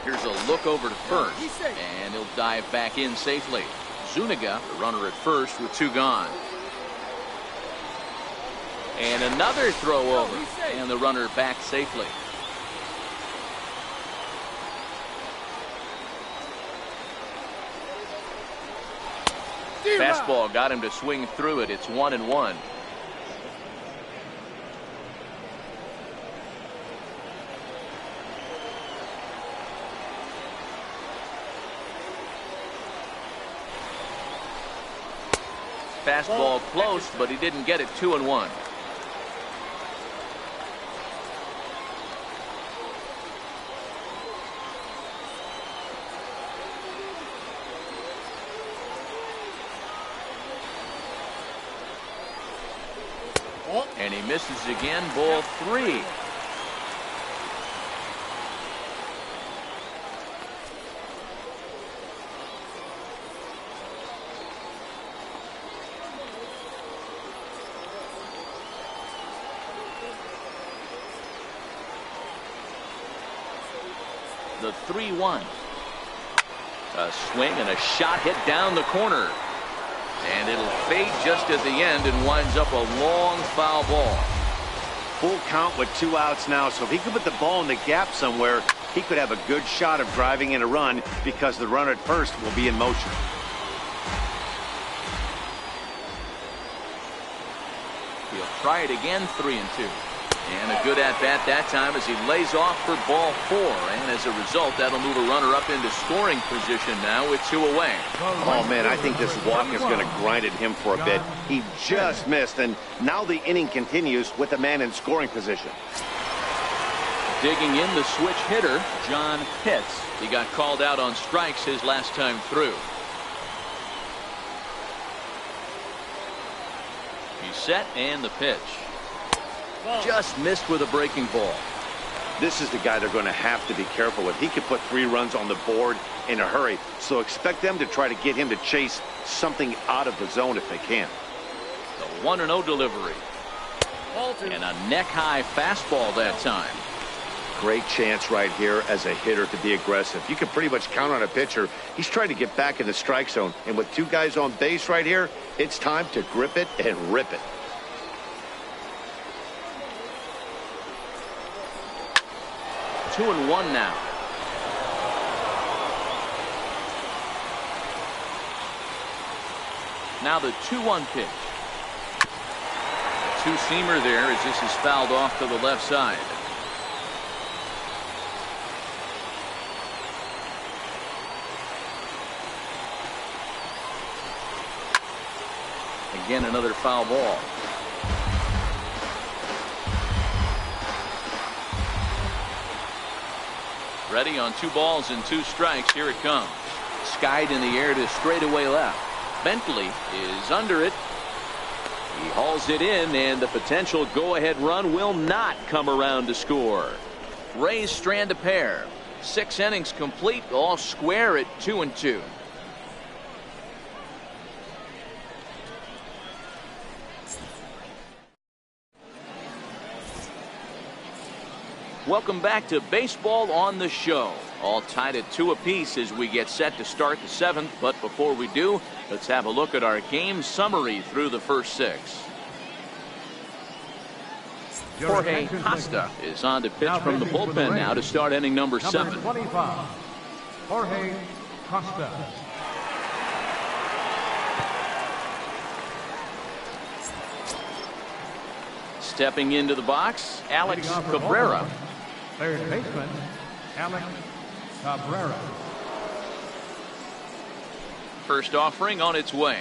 Here's a look over to first, and he'll dive back in safely. Zuniga, the runner at first with 2 gone. And another throw over, and the runner back safely. Fastball got him to swing through it. It's 1-1. Fastball close, but he didn't get it. 2-1. And he misses again. Ball 3. The 3-1. A swing and a shot hit down the corner. And it'll fade just at the end and winds up a long foul ball. Full count with 2 outs now, so if he could put the ball in the gap somewhere, he could have a good shot of driving in a run because the runner at first will be in motion. He'll try it again. 3-2. And a good at-bat that time as he lays off for ball 4. And as a result, that'll move a runner up into scoring position now with 2 away. Oh, man, I think this walk is going to grind at him for a bit. He just missed, and now the inning continues with a man in scoring position. Digging in, the switch hitter, John Pitts. He got called out on strikes his last time through. He's set, and the pitch. Just missed with a breaking ball. This is the guy they're going to have to be careful with. He could put 3 runs on the board in a hurry, so expect them to try to get him to chase something out of the zone if they can. The 1-0 delivery. And a neck-high fastball that time. Great chance right here as a hitter to be aggressive. You can pretty much count on a pitcher. He's trying to get back in the strike zone, and with 2 guys on base right here, it's time to grip it and rip it. Two and 1 now. Now the 2-1 pitch. Two-seamer there as this is fouled off to the left side. Again, another foul ball. Ready on 2 balls and 2 strikes. Here it comes. Skied in the air to straightaway left. Bentley is under it. He hauls it in, and the potential go-ahead run will not come around to score. Rays strand a pair. 6 innings complete, all square at 2-2. Welcome back to Baseball on the Show. All tied at 2 apiece as we get set to start the 7th. But before we do, let's have a look at our game summary through the first 6. Jorge Costa is on to pitch from the bullpen now to start inning number 7. Number 25, Jorge Costa. Stepping into the box, Alex Leading off for Cabrera. Baltimore, third baseman, Alex Cabrera. First offering on its way.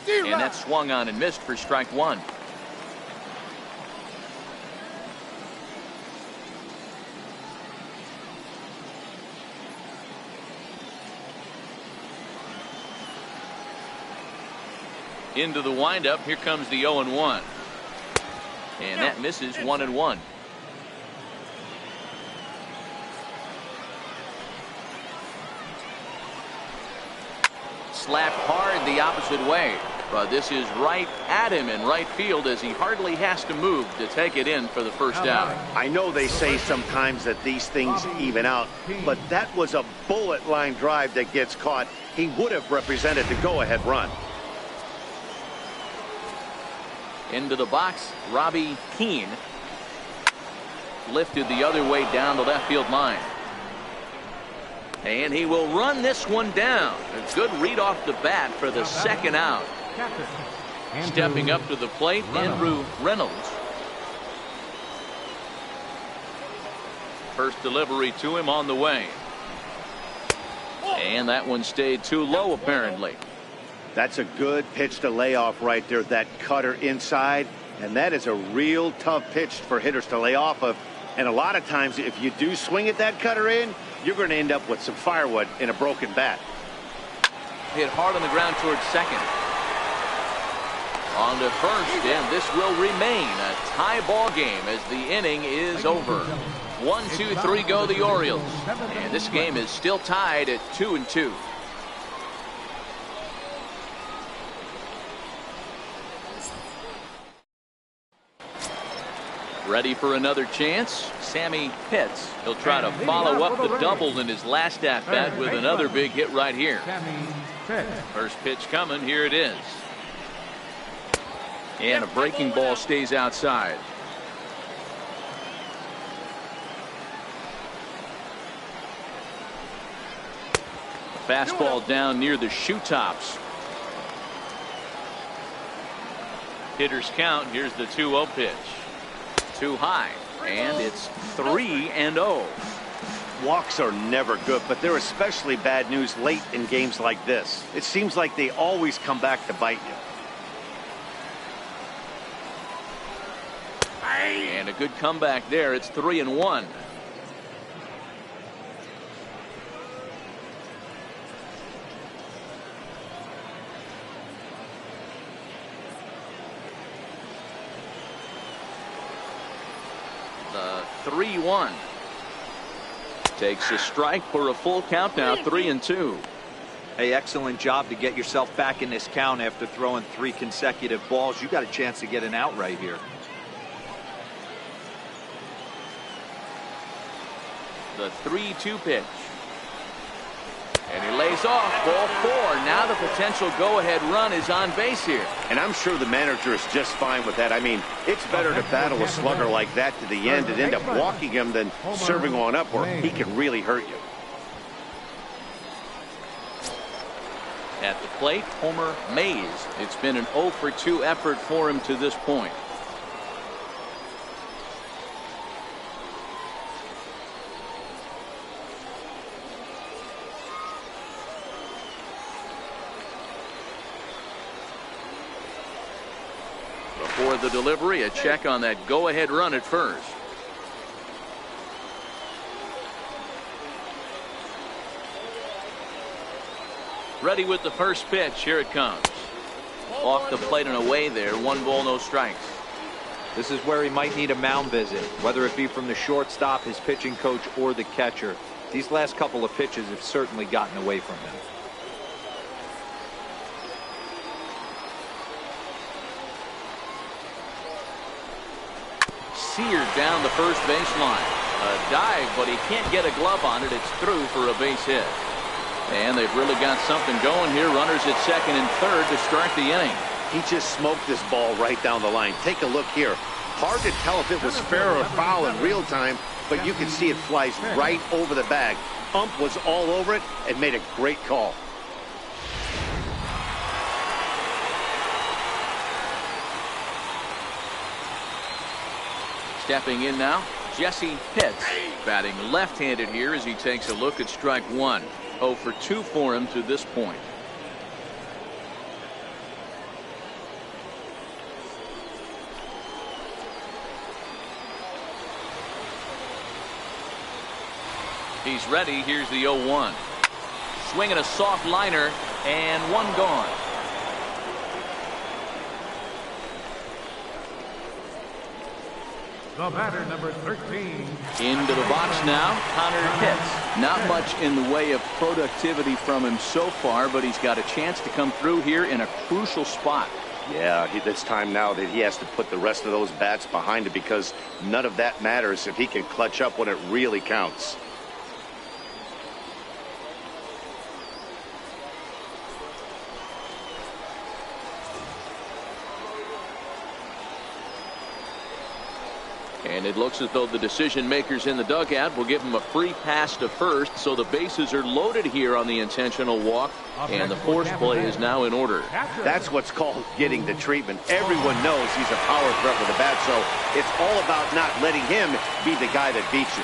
And that swung on and missed for strike one. Into the windup. Here comes the 0-1. And that misses 1-1. Slapped hard the opposite way. But this is right at him in right field as he hardly has to move to take it in for the first out. I know they say sometimes that these things even out, but that was a bullet line drive that gets caught. He would have represented the go-ahead run. Into the box, Robbie Keane. Lifted the other way down the left field line. And he will run this one down. A good read off the bat for the second out. Stepping up to the plate, Andrew Reynolds. First delivery to him on the way. And that one stayed too low apparently. That's a good pitch to lay off right there. That cutter inside. And that is a real tough pitch for hitters to lay off of. And a lot of times if you do swing at that cutter in, you're going to end up with some firewood in a broken bat. Hit hard on the ground towards second. On to first, and this will remain a tie ball game as the inning is over. 1, 2, 3 go the Orioles. And this game is still tied at 2-2. Ready for another chance? Sammy Pitts. He'll try to follow up the double in his last at-bat with another big hit right here. First pitch coming. Here it is. And a breaking ball stays outside. Fastball down near the shoe tops. Hitters count. Here's the 2-0 pitch. Too high, and it's 3-0. Walks are never good, but they're especially bad news late in games like this. It seems like they always come back to bite you. And a good comeback there. It's 3-1. The 3-1. Takes a strike for a full count now. 3-2. Hey, excellent job to get yourself back in this count after throwing 3 consecutive balls. You got a chance to get an out right here. The 3-2 pitch. And he lays off. Ball 4. Now the potential go-ahead run is on base here. And I'm sure the manager is just fine with that. I mean, it's better to battle a slugger like that to the end and end up walking him than serving on up where he can really hurt you. At the plate, Homer Mays. It's been an 0 for 2 effort for him to this point. Before the delivery, a check on that go-ahead run at first. Ready with the first pitch. Here it comes. Off the plate and away there. 1 ball, no strikes. This is where he might need a mound visit, whether it be from the shortstop, his pitching coach, or the catcher. These last couple of pitches have certainly gotten away from him. Seared down the first baseline. A dive, but he can't get a glove on it. It's through for a base hit. And they've really got something going here. Runners at second and third to start the inning. He just smoked this ball right down the line. Take a look here. Hard to tell if it was fair or foul in real time, but you can see it flies right over the bag. Ump was all over it and made a great call. Stepping in now, Jesse Pitts, batting left-handed here as he takes a look at strike one. 0 for 2 for him to this point. He's ready. Here's the 0-1. Swinging a soft liner, and one gone. The batter, number 13. Into the box now, Connor Pitts. Not much in the way of productivity from him so far, but he's got a chance to come through here in a crucial spot. Yeah, it's time now that he has to put the rest of those bats behind it, because none of that matters if he can clutch up when it really counts. And it looks as though the decision makers in the dugout will give him a free pass to first, so the bases are loaded here on the intentional walk, and the force play is now in order. That's what's called getting the treatment. Everyone knows he's a power threat with a bat, so it's all about not letting him be the guy that beats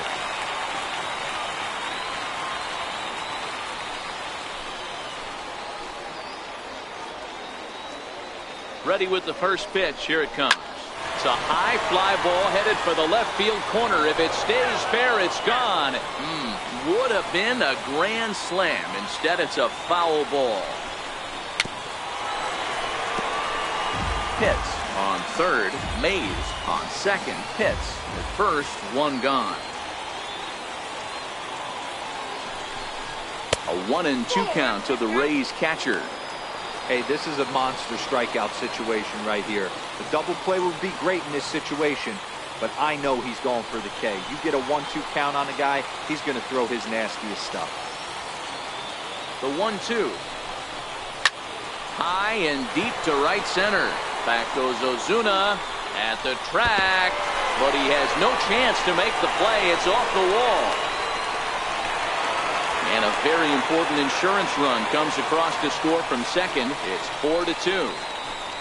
you. Ready with the first pitch. Here it comes. It's a high fly ball headed for the left field corner. If it stays fair, it's gone. Would have been a grand slam. Instead, it's a foul ball. Pitts on third. Mays on second. Pitts at first. One gone. A 1-2 count to the Rays catcher. Hey, this is a monster strikeout situation right here. The double play would be great in this situation, but I know he's going for the K. You get a 1-2 count on a guy, he's going to throw his nastiest stuff. The 1-2. High and deep to right center. Back goes Ozuna at the track, but he has no chance to make the play. It's off the wall. And a very important insurance run comes across to score from second. It's 4-2.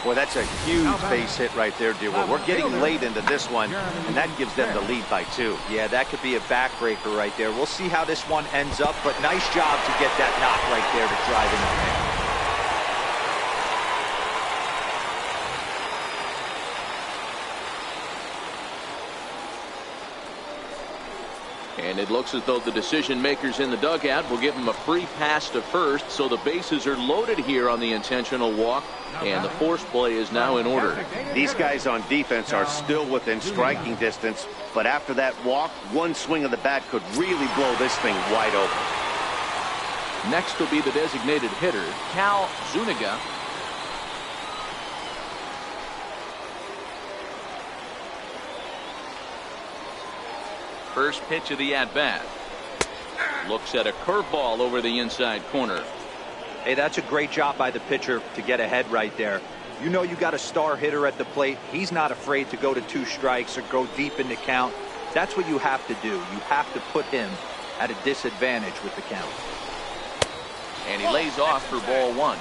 Boy, that's a huge base hit right there, dear. We're getting late into this one, and that gives them the lead by 2. Yeah, that could be a backbreaker right there. We'll see how this one ends up, but nice job to get that knock right there to drive in the man. And it looks as though the decision makers in the dugout will give him a free pass to first, so the bases are loaded here on the intentional walk, and the force play is now in order. These guys on defense are still within striking distance, but after that walk, one swing of the bat could really blow this thing wide open. Next will be the designated hitter, Cal Zuniga. First pitch of the at-bat. Looks at a curveball over the inside corner. Hey, that's a great job by the pitcher to get ahead right there. You know you got a star hitter at the plate. He's not afraid to go to 2 strikes or go deep in the count. That's what you have to do. You have to put him at a disadvantage with the count. And he lays off for ball 1.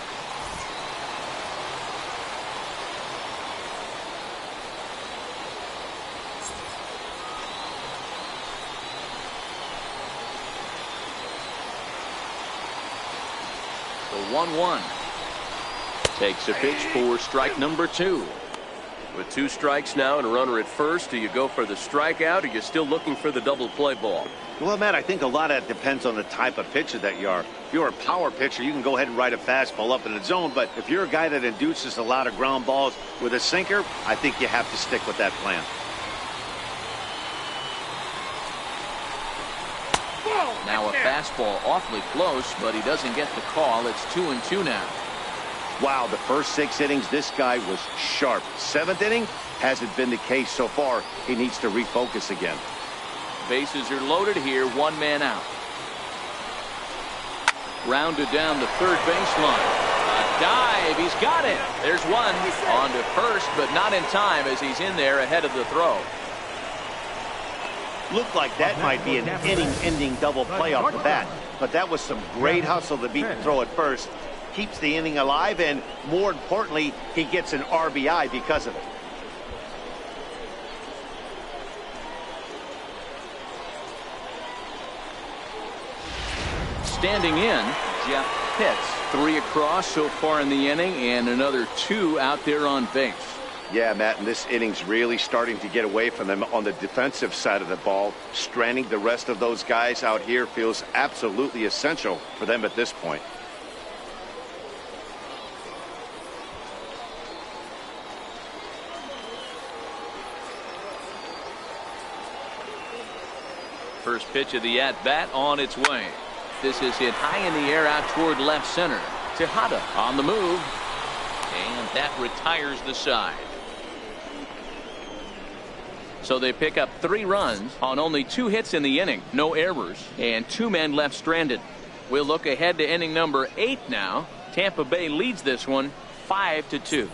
The 1-1 takes a pitch for strike number 2. With 2 strikes now and a runner at first, do you go for the strikeout, or are you still looking for the double play ball? Well, Matt, I think a lot of that depends on the type of pitcher that you are. If you're a power pitcher, you can go ahead and ride a fastball up in the zone, but if you're a guy that induces a lot of ground balls with a sinker, I think you have to stick with that plan. Now a fastball awfully close, but he doesn't get the call. It's 2-2 now. Wow, the first 6 innings, this guy was sharp. 7th inning hasn't been the case so far. He needs to refocus again. Bases are loaded here. 1 man out. Rounded down the third baseline. A dive. He's got it. There's one. On to first, but not in time as he's in there ahead of the throw. Looked like that might be an inning-ending double play off the bat, but that was some great hustle to beat the throw at first. Keeps the inning alive, and more importantly, he gets an RBI because of it. Standing in, Jeff Pitts. 3 across so far in the inning, and another 2 out there on base. Yeah, Matt, and this inning's really starting to get away from them on the defensive side of the ball. Stranding the rest of those guys out here feels absolutely essential for them at this point. First pitch of the at-bat on its way. This is hit high in the air out toward left center. Tejada on the move, and that retires the side. So they pick up 3 runs on only 2 hits in the inning, no errors, and 2 men left stranded. We'll look ahead to inning number 8 now. Tampa Bay leads this one 5-2.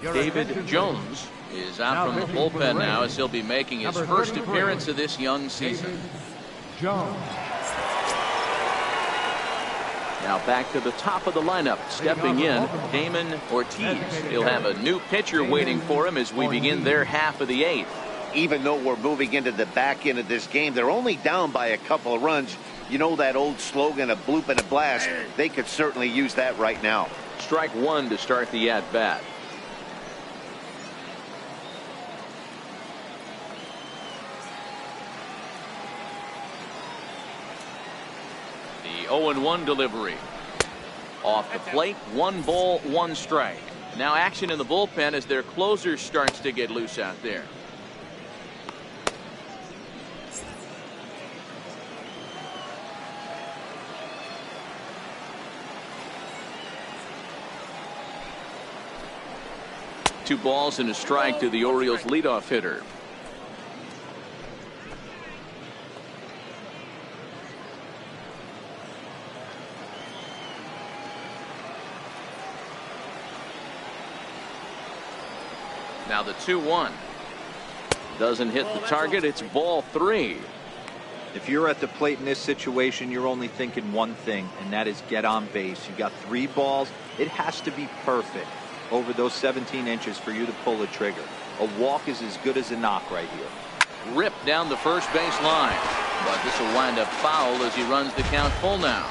David Jones is out from the bullpen now, as he'll be making his first appearance of this young season. Jones. Now back to the top of the lineup, stepping in, Damon Ortiz. He'll have a new pitcher waiting for him as we begin their half of the 8th. Even though we're moving into the back end of this game, they're only down by a couple of runs. You know that old slogan, a bloop and a blast? They could certainly use that right now. Strike 1 to start the at-bat. The 0-1 delivery. Off the plate, 1 ball, 1 strike. Now action in the bullpen as their closer starts to get loose out there. Two balls and a strike to the Orioles leadoff hitter. Now the 2-1. Doesn't hit the target. It's ball 3. If you're at the plate in this situation, you're only thinking one thing, and that is get on base. You got 3 balls. It has to be perfect over those 17 inches for you to pull the trigger. A walk is as good as a knock right here. Ripped down the first base line, but this will wind up foul as he runs the count full now.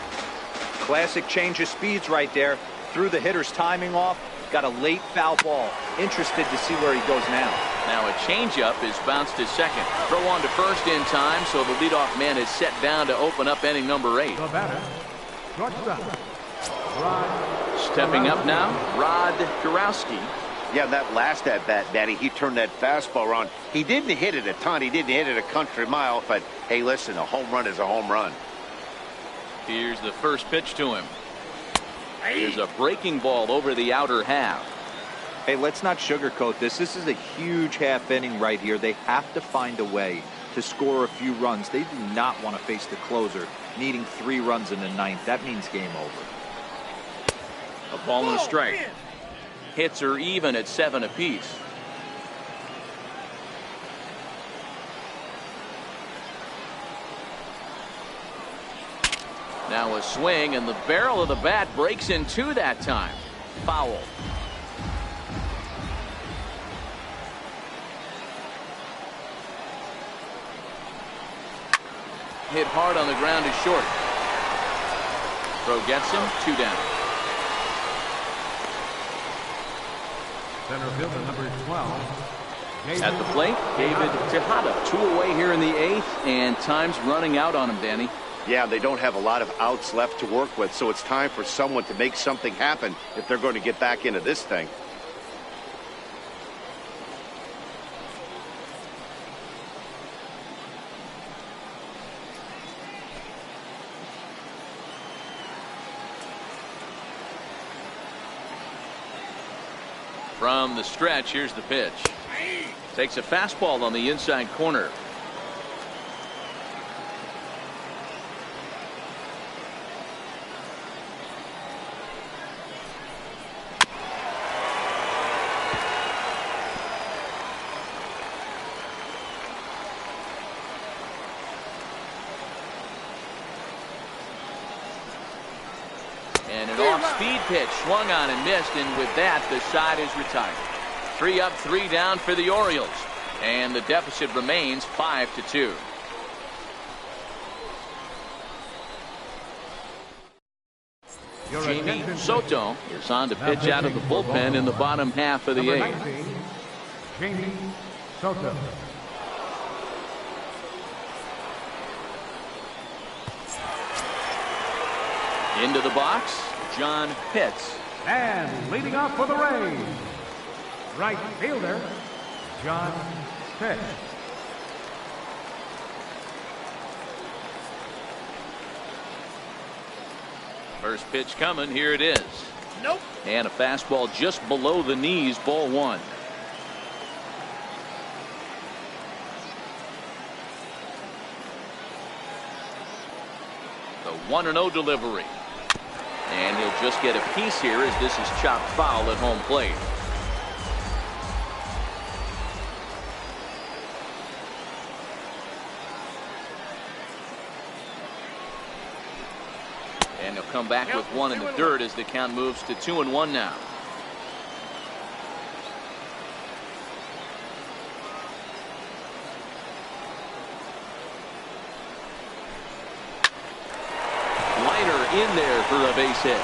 Classic change of speeds right there. Threw the hitter's timing off. Got a late foul ball. Interested to see where he goes now. Now a changeup is bounced to second. Throw on to first in time, so the leadoff man is set down to open up inning number 8. The batter, shortstop, Rod. Stepping up now, Rod Jarowski. Yeah, that last at-bat, Daddy, he turned that fastball around. He didn't hit it a ton. He didn't hit it a country mile, but hey, listen, a home run is a home run. Here's the first pitch to him. Here's a breaking ball over the outer half. Hey, let's not sugarcoat this. This is a huge half inning right here. They have to find a way to score a few runs. They do not want to face the closer needing 3 runs in the 9th. That means game over. A ball and a strike. Hits are even at 7 apiece. Now a swing, and the barrel of the bat breaks in 2 that time. Foul. Hit hard on the ground to short. Throw gets him, 2 down. Center fielder number 12. At the plate, David Tejada. 2 away here in the 8th, and time's running out on him, Danny. Yeah, they don't have a lot of outs left to work with, so it's time for someone to make something happen if they're going to get back into this thing. From the stretch, here's the pitch. Takes a fastball on the inside corner. And an off-speed pitch swung on and missed, and with that, the side is retired. 3 up, 3 down for the Orioles, and the deficit remains 5-2. Your Jamie attention, please. Soto is on to Now pitch out of the pitching for bullpen in the bottom half of the Number eighth. 19, Jamie Soto. Into the box, John Pitts. And leading off for the Rays, right fielder, John Pitts. First pitch coming, here it is. Nope. And a fastball just below the knees, ball one. The 1-0 delivery. And he'll just get a piece here as this is chopped foul at home plate. And he'll come back with one in the dirt as the count moves to 2-1 now. In there for a base hit.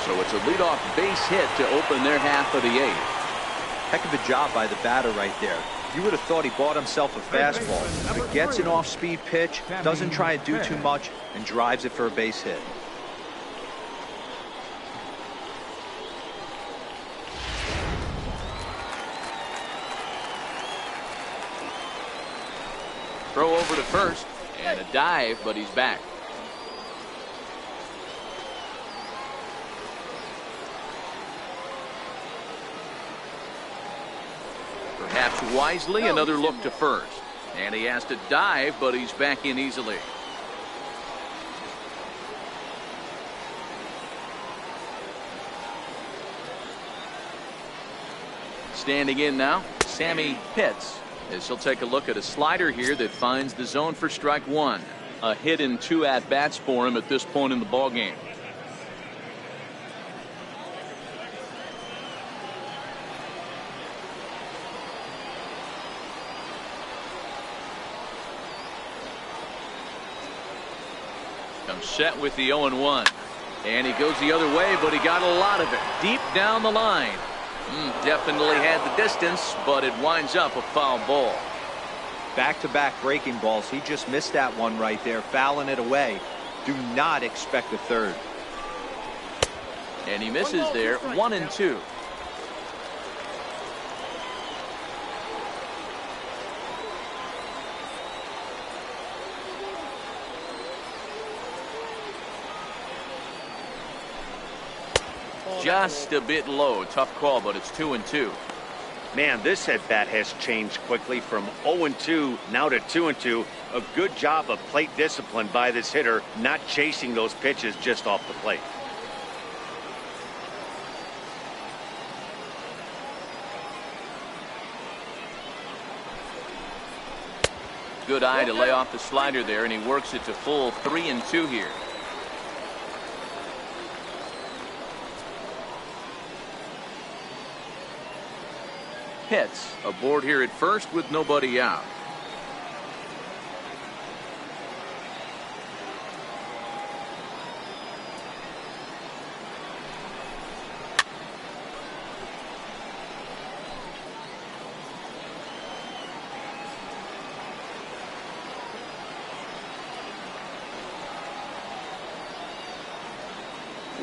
So it's a leadoff base hit to open their half of the eighth. Heck of a job by the batter right there. You would have thought he bought himself a fastball, but gets an off-speed pitch, doesn't try to do too much, and drives it for a base hit. Throw over to first and a dive, but he's back. Perhaps wisely, another look to first. And he has to dive, but he's back in easily. Standing in now, Sammy Pitts, as he'll take a look at a slider here that finds the zone for strike one. A hit in 2 at-bats for him at this point in the ballgame. Comes set with the 0-1. And he goes the other way, but he got a lot of it deep down the line. Definitely had the distance, but it winds up a foul ball. Back-to-back breaking balls. He just missed that one right there, fouling it away. Do not expect a third. And he misses there, 1-2. Just a bit low. Tough call, but it's 2-2. Man, this at-bat has changed quickly from 0-2 now to 2-2. A good job of plate discipline by this hitter, not chasing those pitches just off the plate. Good eye to lay off the slider there, and he works it to full 3-2 here. Pitts aboard here at first with nobody out.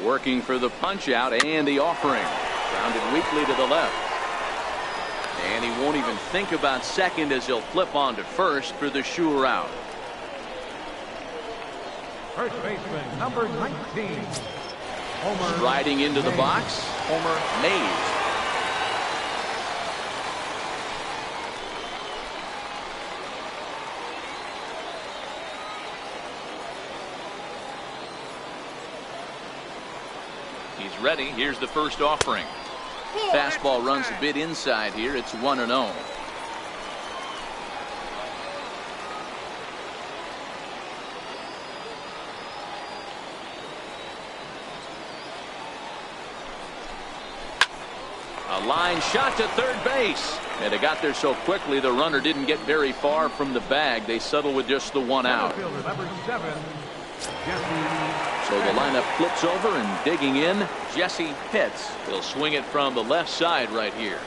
Working for the punch out and the offering. Grounded weakly to the left. And he won't even think about second as he'll flip on to first for the sure out. First baseman, number 19, Homer. Striding into the box, Homer Mays. He's ready. Here's the first offering. Fastball runs a bit inside here. It's 1-0. A line shot to third base. And it got there so quickly the runner didn't get very far from the bag. They settle with just the one out. Number 7, Jesse So the lineup flips over, and digging in, Jesse Pitts. He'll swing it from the left side right here.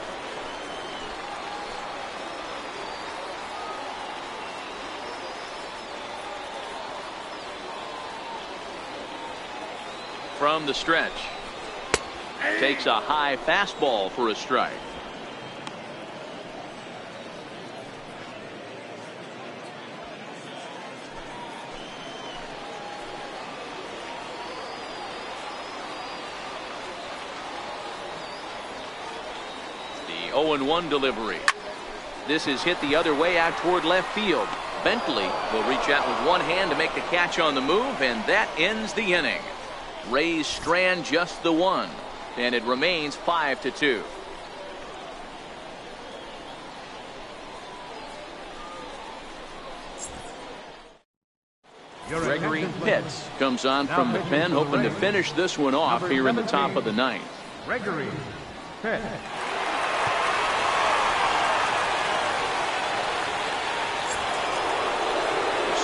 From the stretch. Takes a high fastball for a strike. The 0-1 delivery. This is hit the other way out toward left field. Bentley will reach out with one hand to make the catch on the move, and that ends the inning. Rays strand just the one, and it remains 5-2. Gregory Pitts comes on from the pen, hoping to finish this one off here in the top of the ninth. Gregory Pitts.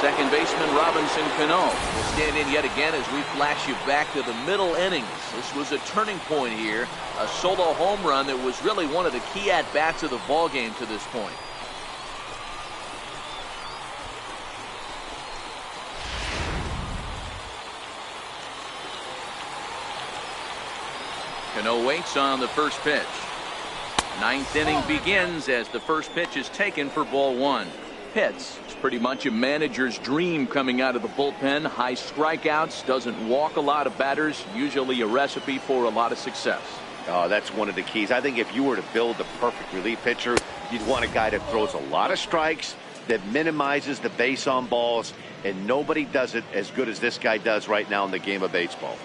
Second baseman Robinson Cano will stand in yet again as we flash you back to the middle innings. This was a turning point here. A solo home run that was really one of the key at-bats of the ball game to this point. Cano waits on the first pitch. Ninth inning begins as the first pitch is taken for ball one. Pitts. It's pretty much a manager's dream coming out of the bullpen. High strikeouts, doesn't walk a lot of batters, usually a recipe for a lot of success. Oh, that's one of the keys. I think if you were to build the perfect relief pitcher, you'd want a guy that throws a lot of strikes, that minimizes the base on balls, and nobody does it as good as this guy does right now in the game of baseball.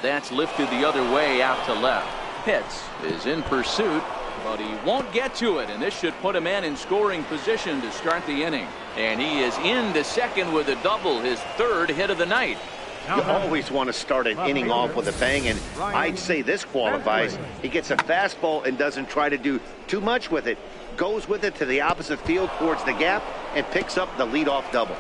That's lifted the other way out to left. Pitts is in pursuit, but he won't get to it, and this should put a man in scoring position to start the inning. And he is in to second with a double, his third hit of the night. You always want to start an inning off with a bang, and I'd say this qualifies. He gets a fastball and doesn't try to do too much with it. Goes with it to the opposite field towards the gap and picks up the leadoff double.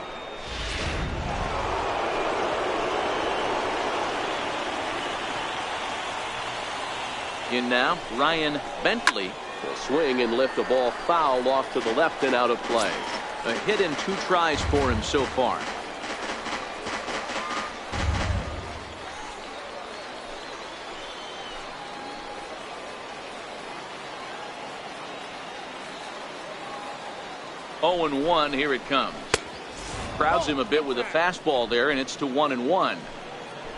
In now, Ryan Bentley will swing and lift the ball foul off to the left and out of play. A hit in 2 tries for him so far. Oh and 1, here it comes. Crowds him a bit with a fastball there, and it's to 1-1.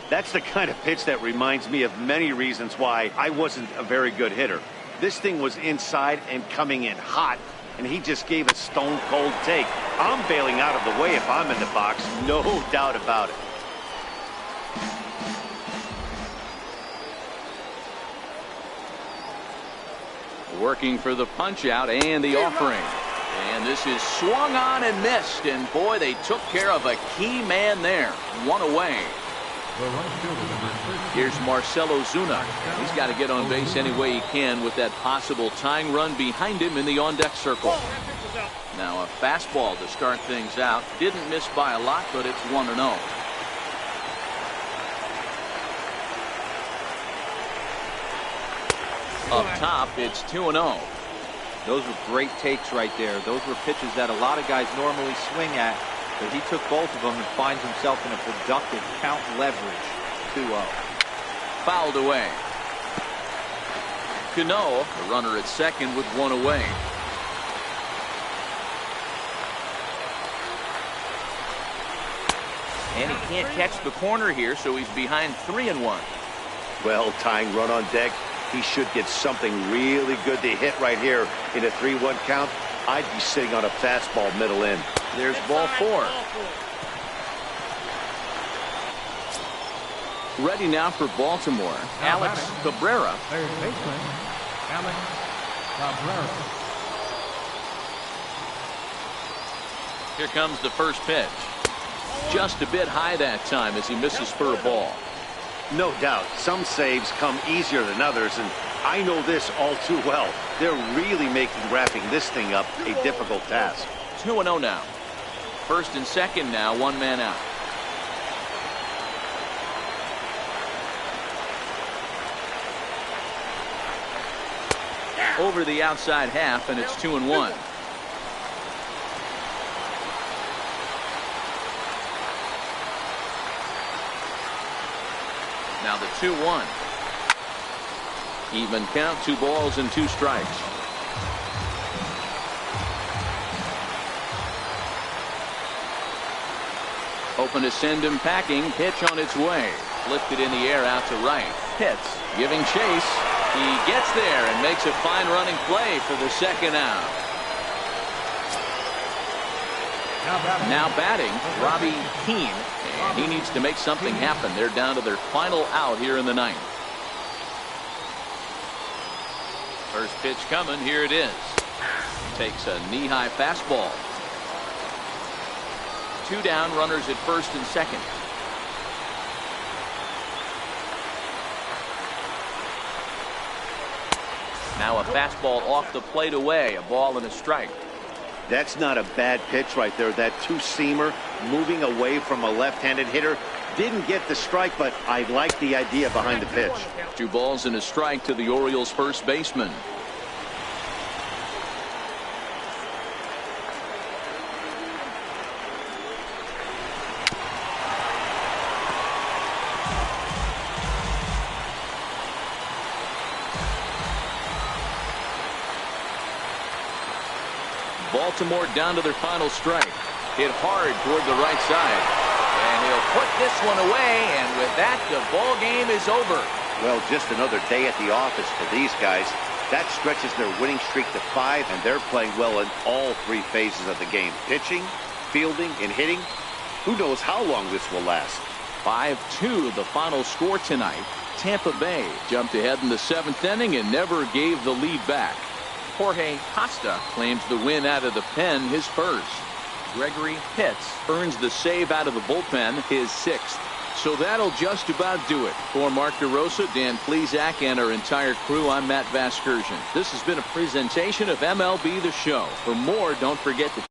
That's the kind of pitch that reminds me of many reasons why I wasn't a very good hitter. This thing was inside and coming in hot, and he just gave a stone cold take. I'm bailing out of the way if I'm in the box, no doubt about it. Working for the punch out and the offering. And this is swung on and missed, and boy, they took care of a key man there. One away. Here's Marcelo Zuna. He's got to get on base any way he can with that possible tying run behind him in the on-deck circle. Now a fastball to start things out. Didn't miss by a lot, but it's 1-0. Up top, it's 2-0. Those were great takes right there. Those were pitches that a lot of guys normally swing at, but he took both of them and finds himself in a productive count leverage. 2-0. Fouled away. Cano, the runner at second with one away. And he can't catch the corner here, so he's behind 3-1. Well, tying run on deck. He should get something really good to hit right here in a 3-1 count. I'd be sitting on a fastball middle in. There's ball 4. Ready now for Baltimore. Alex Cabrera. Third baseman, Alex Cabrera. Here comes the first pitch. Just a bit high that time as he misses for a ball. No doubt, some saves come easier than others, and I know this all too well. They're really making wrapping this thing up a difficult task. 2-0 now. First and second now, one man out. Over the outside half, and it's 2-1. Now the 2-1. Even count, 2 balls and 2 strikes. Open to send him packing. Pitch on its way. Lifted in the air out to right. Pitts giving chase. He gets there and makes a fine running play for the second out. Now batting, Robbie Keane. And he needs to make something happen. They're down to their final out here in the ninth. First pitch coming. Here it is. Takes a knee-high fastball. 2 down, runners at first and second. Now a fastball off the plate away. A ball and a strike. That's not a bad pitch right there. That two-seamer moving away from a left-handed hitter. Didn't get the strike, but I like the idea behind the pitch. 2 balls and a strike to the Orioles first baseman. Baltimore down to their final strike. Hit hard toward the right side. And he'll put this one away. And with that, the ball game is over. Well, just another day at the office for these guys. That stretches their winning streak to 5, and they're playing well in all 3 phases of the game. Pitching, fielding, and hitting. Who knows how long this will last. 5-2 the final score tonight. Tampa Bay jumped ahead in the 7th inning and never gave the lead back. Jorge Costa claims the win out of the pen, his first. Gregory Pitts earns the save out of the bullpen, his 6th. So that'll just about do it. For Mark DeRosa, Dan Plesac, and our entire crew, I'm Matt Vasgersian. This has been a presentation of MLB The Show. For more, don't forget to